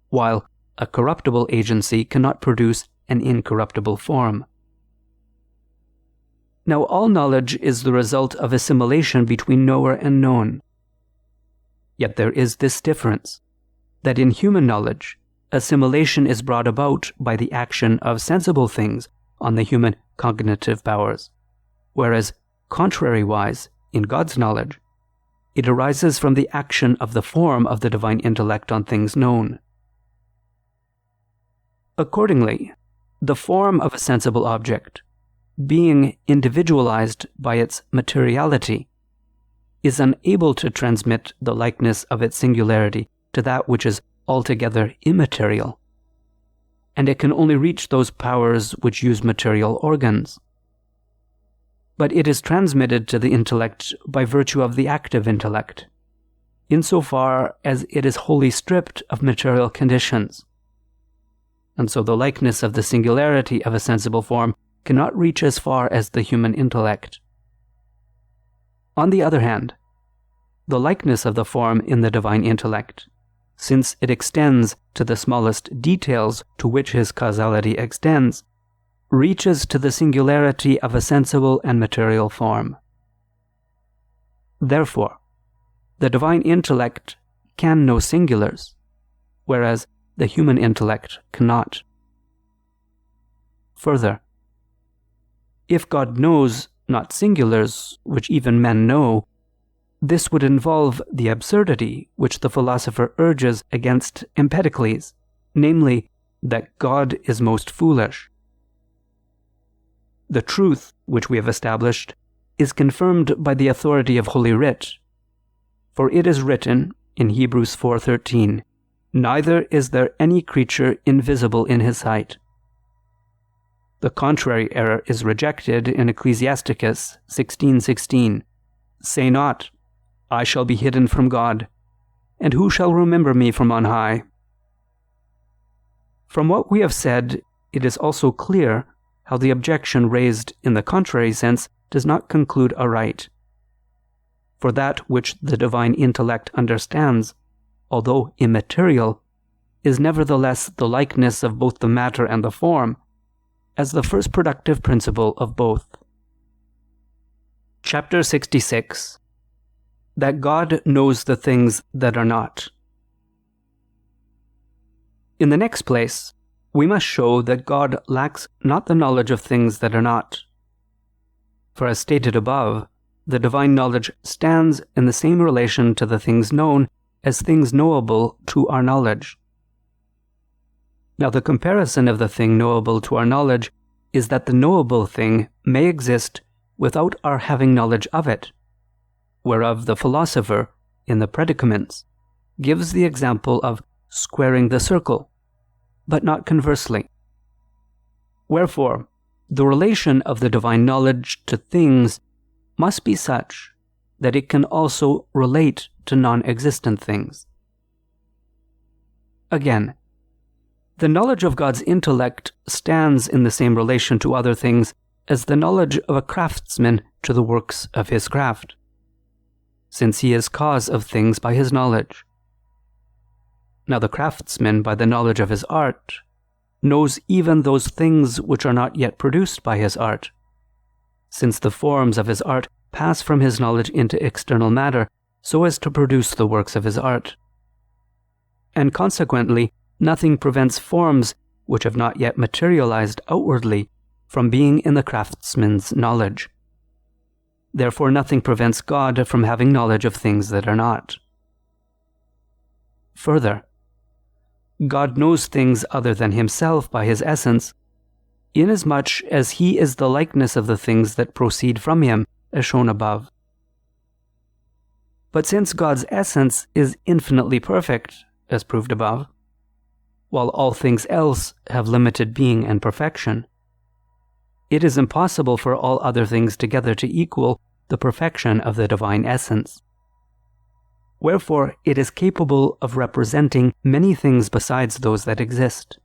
[SPEAKER 1] while a corruptible agency cannot produce an incorruptible form. Now all knowledge is the result of assimilation between knower and known. Yet there is this difference, that in human knowledge, assimilation is brought about by the action of sensible things on the human cognitive powers, whereas, contrariwise, in God's knowledge, it arises from the action of the form of the divine intellect on things known. Accordingly, the form of a sensible object, being individualized by its materiality, is unable to transmit the likeness of its singularity to that which is altogether immaterial, and it can only reach those powers which use material organs. But it is transmitted to the intellect by virtue of the active intellect, insofar as it is wholly stripped of material conditions. And so the likeness of the singularity of a sensible form cannot reach as far as the human intellect. On the other hand, the likeness of the form in the divine intellect, since it extends to the smallest details to which his causality extends, reaches to the singularity of a sensible and material form. Therefore, the divine intellect can know singulars, whereas the human intellect cannot. Further, if God knows not singulars, which even men know, this would involve the absurdity which the philosopher urges against Empedocles, namely, that God is most foolish. The truth which we have established is confirmed by the authority of Holy Writ. For it is written in Hebrews 4:13, "Neither is there any creature invisible in his sight." The contrary error is rejected in Ecclesiasticus 16:16. "Say not, I shall be hidden from God, and who shall remember me from on high?" From what we have said, it is also clear how the objection raised in the contrary sense does not conclude aright. For that which the divine intellect understands, although immaterial, is nevertheless the likeness of both the matter and the form, as the first productive principle of both. Chapter 66. That God knows the things that are not. In the next place, we must show that God lacks not the knowledge of things that are not. For as stated above, the divine knowledge stands in the same relation to the things known as things knowable to our knowledge. Now the comparison of the thing knowable to our knowledge is that the knowable thing may exist without our having knowledge of it, whereof the philosopher, in the Predicaments, gives the example of squaring the circle, but not conversely. Wherefore, the relation of the divine knowledge to things must be such that it can also relate to non-existent things. Again, the knowledge of God's intellect stands in the same relation to other things as the knowledge of a craftsman to the works of his craft, since he is cause of things by his knowledge. Now the craftsman, by the knowledge of his art, knows even those things which are not yet produced by his art, since the forms of his art pass from his knowledge into external matter so as to produce the works of his art. And consequently, nothing prevents forms which have not yet materialized outwardly from being in the craftsman's knowledge. Therefore nothing prevents God from having knowledge of things that are not. Further, God knows things other than himself by his essence, inasmuch as he is the likeness of the things that proceed from him, as shown above. But since God's essence is infinitely perfect, as proved above, while all things else have limited being and perfection, it is impossible for all other things together to equal the perfection of the divine essence. Wherefore it is capable of representing many things besides those that exist.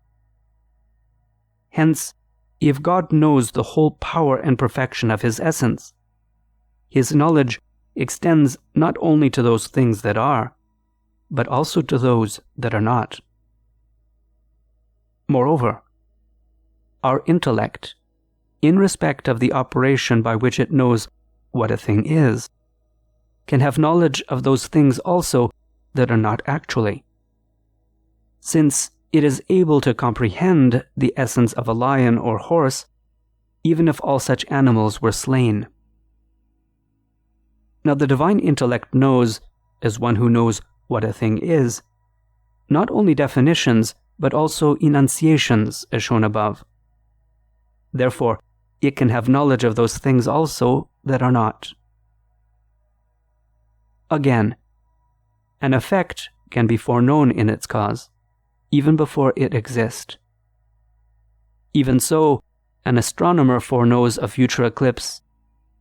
[SPEAKER 1] Hence, if God knows the whole power and perfection of his essence, his knowledge extends not only to those things that are, but also to those that are not. Moreover, our intellect, in respect of the operation by which it knows what a thing is, can have knowledge of those things also that are not actually, since it is able to comprehend the essence of a lion or horse, even if all such animals were slain. Now the divine intellect knows, as one who knows what a thing is, not only definitions, but also enunciations, as shown above. Therefore, it can have knowledge of those things also that are not. Again, an effect can be foreknown in its cause, even before it exists. Even so, an astronomer foreknows a future eclipse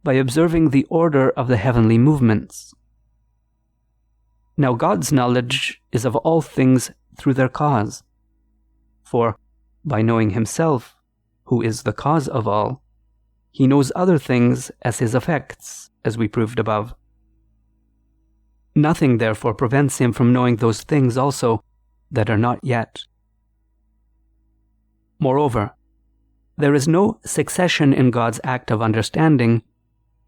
[SPEAKER 1] by observing the order of the heavenly movements. Now God's knowledge is of all things through their cause, for, by knowing himself, who is the cause of all, he knows other things as his effects, as we proved above. Nothing therefore prevents him from knowing those things also that are not yet. Moreover, there is no succession in God's act of understanding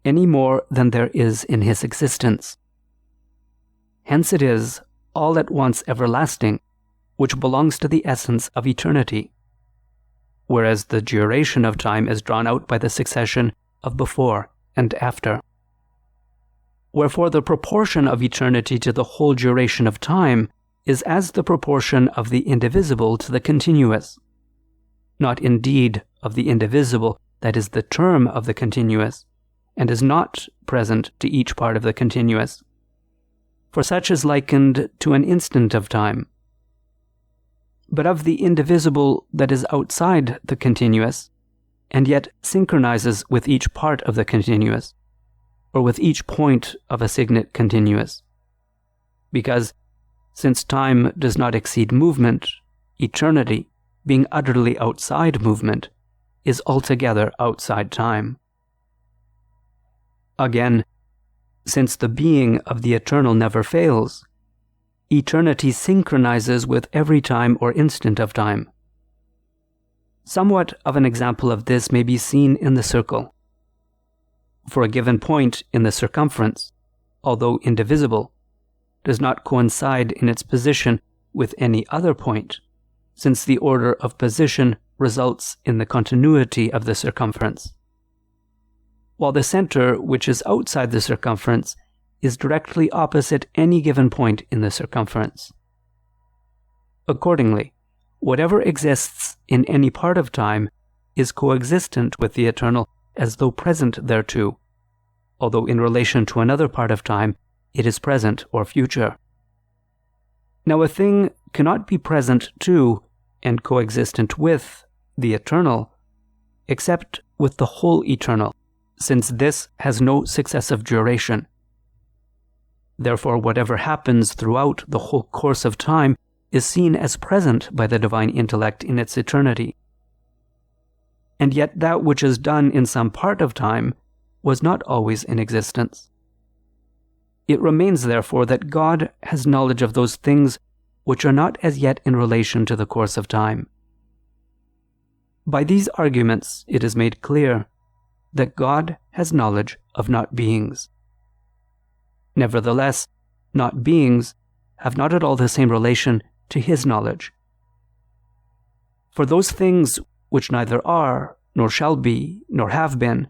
[SPEAKER 1] any more than there is in his existence. Hence it is all at once everlasting, which belongs to the essence of eternity, whereas the duration of time is drawn out by the succession of before and after. Wherefore the proportion of eternity to the whole duration of time is as the proportion of the indivisible to the continuous, not indeed of the indivisible that is the term of the continuous, and is not present to each part of the continuous. For such is likened to an instant of time, but of the indivisible that is outside the continuous, and yet synchronizes with each part of the continuous, or with each point of a signet continuous. Because, since time does not exceed movement, eternity, being utterly outside movement, is altogether outside time. Again, since the being of the eternal never fails, eternity synchronizes with every time or instant of time. Somewhat of an example of this may be seen in the circle. For a given point in the circumference, although indivisible, does not coincide in its position with any other point, since the order of position results in the continuity of the circumference, while the center, which is outside the circumference, is directly opposite any given point in the circumference. Accordingly, whatever exists in any part of time is coexistent with the eternal as though present thereto, although in relation to another part of time it is present or future. Now a thing cannot be present to and coexistent with the eternal, except with the whole eternal, since this has no successive duration. Therefore, whatever happens throughout the whole course of time is seen as present by the divine intellect in its eternity. And yet that which is done in some part of time was not always in existence. It remains, therefore, that God has knowledge of those things which are not as yet in relation to the course of time. By these arguments it is made clear that God has knowledge of not beings. Nevertheless, not beings have not at all the same relation to his knowledge. For those things which neither are, nor shall be, nor have been,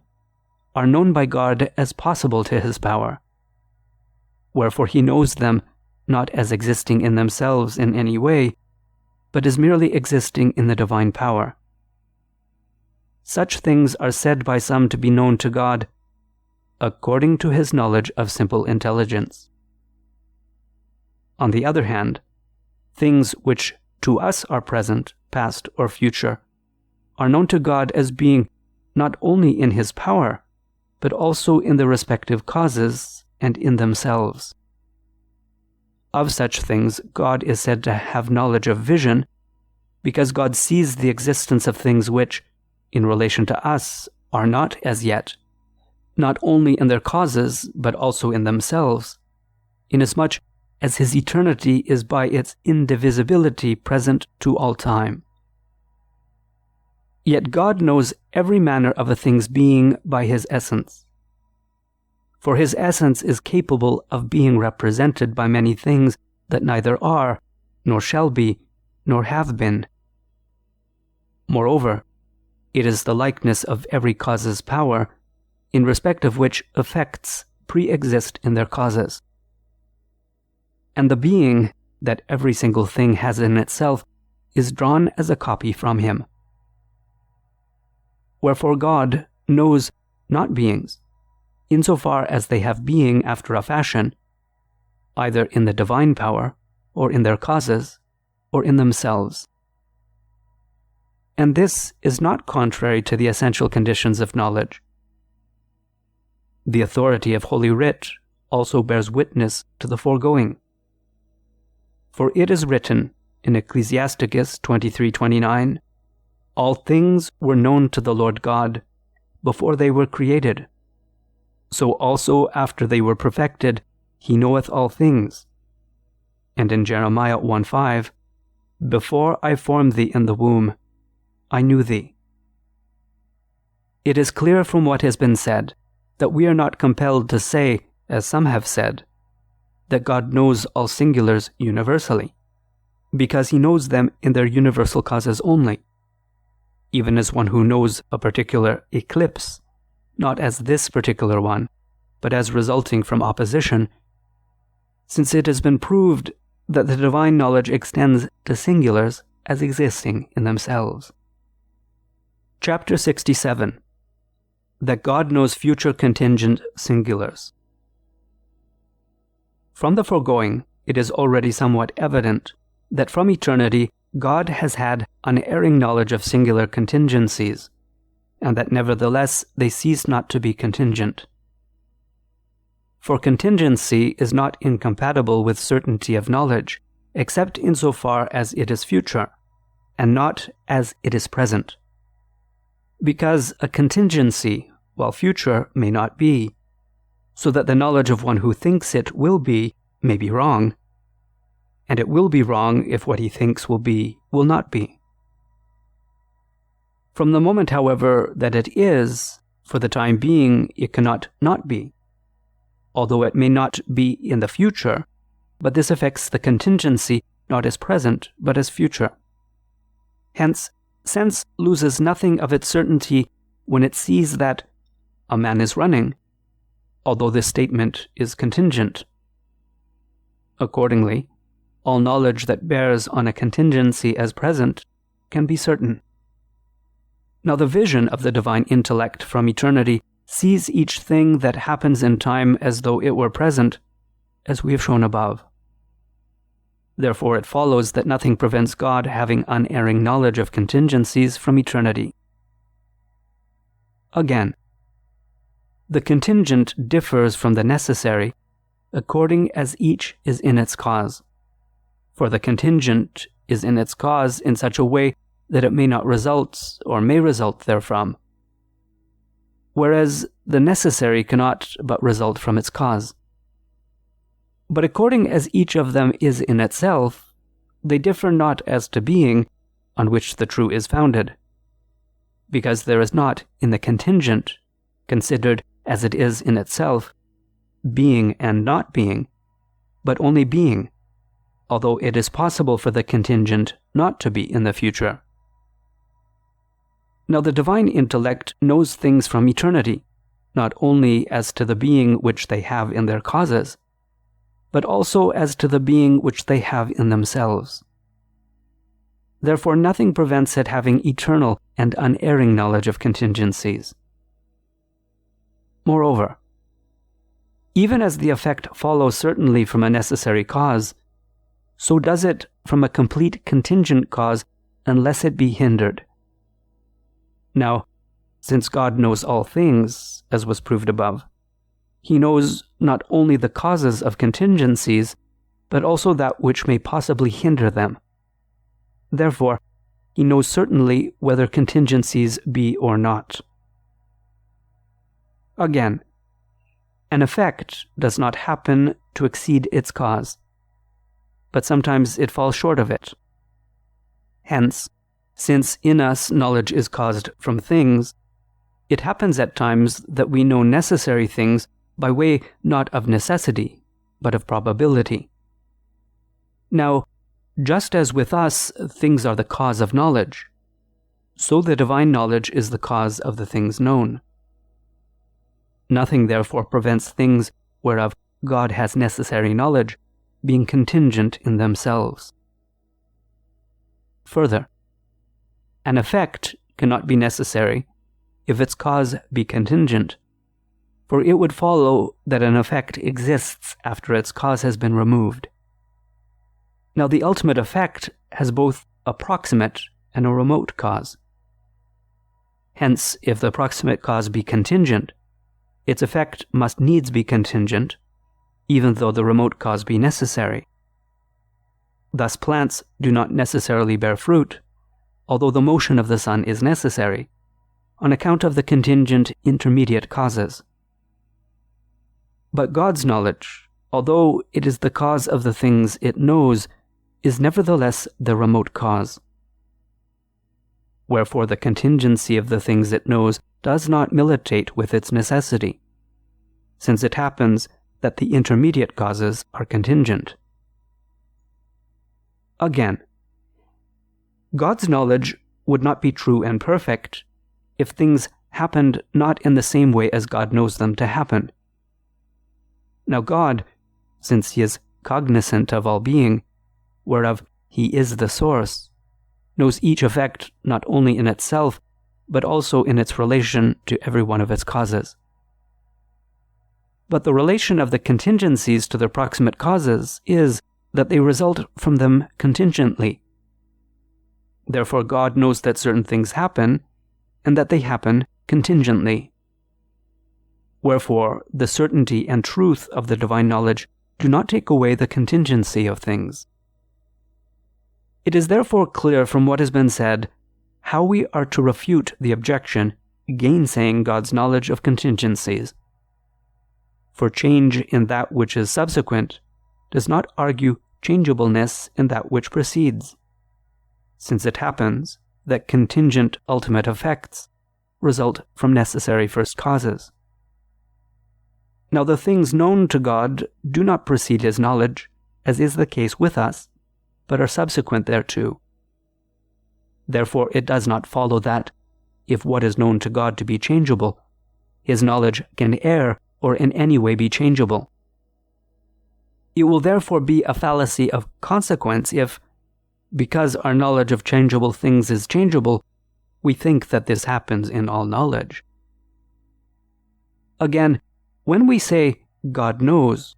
[SPEAKER 1] are known by God as possible to his power. Wherefore he knows them not as existing in themselves in any way, but as merely existing in the divine power. Such things are said by some to be known to God, according to his knowledge of simple intelligence. On the other hand, things which to us are present, past, or future, are known to God as being not only in his power, but also in the respective causes and in themselves. Of such things God is said to have knowledge of vision, because God sees the existence of things which, in relation to us, are not as yet, not only in their causes, but also in themselves, inasmuch as his eternity is by its indivisibility present to all time. Yet God knows every manner of a thing's being by his essence. For his essence is capable of being represented by many things that neither are, nor shall be, nor have been. Moreover, it is the likeness of every cause's power, in respect of which effects pre-exist in their causes. And the being that every single thing has in itself is drawn as a copy from him. Wherefore God knows not beings, insofar as they have being after a fashion, either in the divine power, or in their causes, or in themselves. And this is not contrary to the essential conditions of knowledge. The authority of Holy Writ also bears witness to the foregoing. For it is written in Ecclesiasticus 23:29, "All things were known to the Lord God before they were created. So also after they were perfected, he knoweth all things." And in Jeremiah 1:5, "Before I formed thee in the womb, I knew thee." It is clear from what has been said that we are not compelled to say, as some have said, that God knows all singulars universally, because he knows them in their universal causes only, even as one who knows a particular eclipse, not as this particular one, but as resulting from opposition, since it has been proved that the divine knowledge extends to singulars as existing in themselves. Chapter 67. That God knows future contingent singulars. From the foregoing, it is already somewhat evident that from eternity God has had unerring knowledge of singular contingencies, and that nevertheless they cease not to be contingent. For contingency is not incompatible with certainty of knowledge, except insofar as it is future, and not as it is present. Because a contingency, while future, may not be, so that the knowledge of one who thinks it will be may be wrong, and it will be wrong if what he thinks will be will not be. From the moment, however, that it is, for the time being it cannot not be, although it may not be in the future, but this affects the contingency not as present but as future. Hence, sense loses nothing of its certainty when it sees that a man is running, although this statement is contingent. Accordingly, all knowledge that bears on a contingency as present can be certain. Now the vision of the divine intellect from eternity sees each thing that happens in time as though it were present, as we have shown above. Therefore it follows that nothing prevents God having unerring knowledge of contingencies from eternity. Again, the contingent differs from the necessary according as each is in its cause. For the contingent is in its cause in such a way that it may not result or may result therefrom, whereas the necessary cannot but result from its cause. But according as each of them is in itself, they differ not as to being, on which the true is founded, because there is not in the contingent, considered as it is in itself, being and not being, but only being, although it is possible for the contingent not to be in the future. Now the divine intellect knows things from eternity, not only as to the being which they have in their causes, but also as to the being which they have in themselves. Therefore nothing prevents it having eternal and unerring knowledge of contingencies. Moreover, even as the effect follows certainly from a necessary cause, so does it from a complete contingent cause unless it be hindered. Now, since God knows all things, as was proved above, he knows not only the causes of contingencies, but also that which may possibly hinder them. Therefore, he knows certainly whether contingencies be or not. Again, an effect does not happen to exceed its cause, but sometimes it falls short of it. Hence, since in us knowledge is caused from things, it happens at times that we know necessary things by way not of necessity, but of probability. Now, just as with us things are the cause of knowledge, so the divine knowledge is the cause of the things known. Nothing therefore prevents things whereof God has necessary knowledge being contingent in themselves. Further, an effect cannot be necessary if its cause be contingent, for it would follow that an effect exists after its cause has been removed. Now the ultimate effect has both a proximate and a remote cause. Hence, if the proximate cause be contingent, its effect must needs be contingent, even though the remote cause be necessary. Thus plants do not necessarily bear fruit, although the motion of the sun is necessary, on account of the contingent intermediate causes. But God's knowledge, although it is the cause of the things it knows, is nevertheless the remote cause. Wherefore the contingency of the things it knows does not militate with its necessity, since it happens that the intermediate causes are contingent. Again, God's knowledge would not be true and perfect if things happened not in the same way as God knows them to happen, Now God, since he is cognizant of all being, whereof he is the source, knows each effect not only in itself, but also in its relation to every one of its causes. But the relation of the contingencies to their proximate causes is that they result from them contingently. Therefore God knows that certain things happen, and that they happen contingently. Wherefore the certainty and truth of the divine knowledge do not take away the contingency of things. It is therefore clear from what has been said how we are to refute the objection gainsaying God's knowledge of contingencies. For change in that which is subsequent does not argue changeableness in that which precedes, since it happens that contingent ultimate effects result from necessary first causes. Now the things known to God do not precede his knowledge, as is the case with us, but are subsequent thereto. Therefore it does not follow that, if what is known to God to be changeable, his knowledge can err or in any way be changeable. It will therefore be a fallacy of consequence if, because our knowledge of changeable things is changeable, we think that this happens in all knowledge. Again, when we say God knows,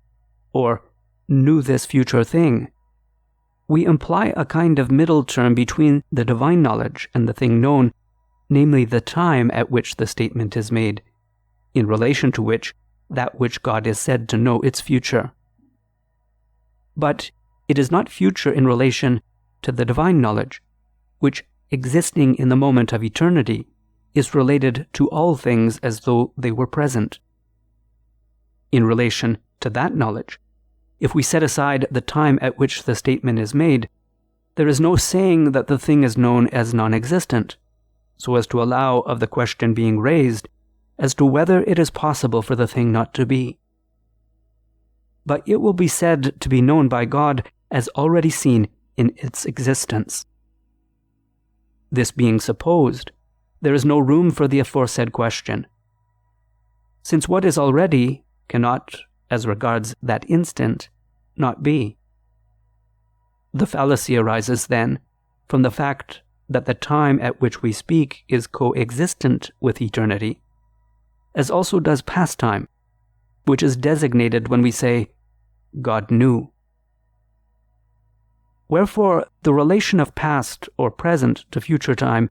[SPEAKER 1] or knew this future thing, we imply a kind of middle term between the divine knowledge and the thing known, namely the time at which the statement is made, in relation to which that which God is said to know its future. But it is not future in relation to the divine knowledge, which, existing in the moment of eternity, is related to all things as though they were present. In relation to that knowledge, if we set aside the time at which the statement is made, there is no saying that the thing is known as non-existent, so as to allow of the question being raised as to whether it is possible for the thing not to be. But it will be said to be known by God as already seen in its existence. This being supposed, there is no room for the aforesaid question, since what is already cannot, as regards that instant, not be. The fallacy arises, then, from the fact that the time at which we speak is coexistent with eternity, as also does past time, which is designated when we say, God knew. Wherefore, the relation of past or present to future time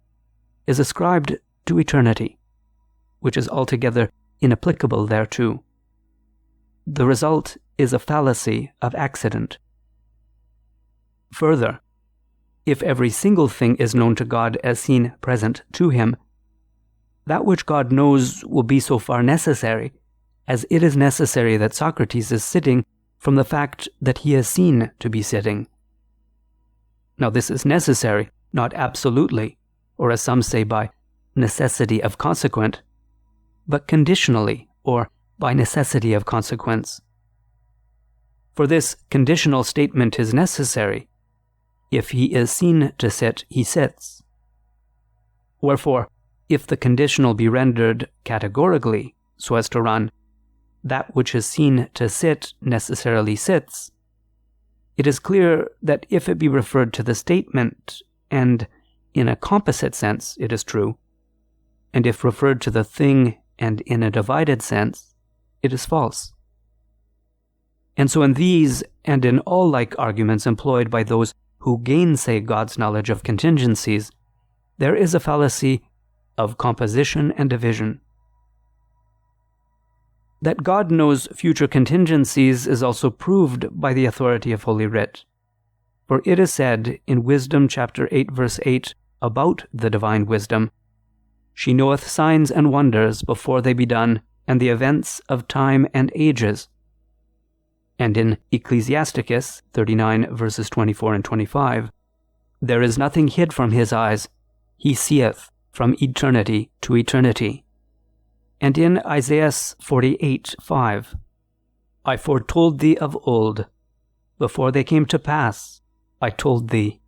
[SPEAKER 1] is ascribed to eternity, which is altogether inapplicable thereto. The result is a fallacy of accident. Further, if every single thing is known to God as seen present to him, that which God knows will be so far necessary, as it is necessary that Socrates is sitting from the fact that he is seen to be sitting. Now this is necessary, not absolutely, or as some say by necessity of consequent, but conditionally, or by necessity of consequence. For this conditional statement is necessary. If he is seen to sit, he sits. Wherefore, if the conditional be rendered categorically, so as to run, that which is seen to sit necessarily sits, it is clear that if it be referred to the statement, and in a composite sense it is true, and if referred to the thing and in a divided sense, it is false. And so in these and in all like arguments employed by those who gainsay God's knowledge of contingencies, there is a fallacy of composition and division. That God knows future contingencies is also proved by the authority of Holy Writ. For it is said in Wisdom chapter 8 verse 8 about the divine wisdom, "She knoweth signs and wonders before they be done, and the events of time and ages." And in Ecclesiasticus 39 verses 24 and 25, "There is nothing hid from his eyes, he seeth from eternity to eternity." And in Isaiah 48:5, "I foretold thee of old, before they came to pass, I told thee."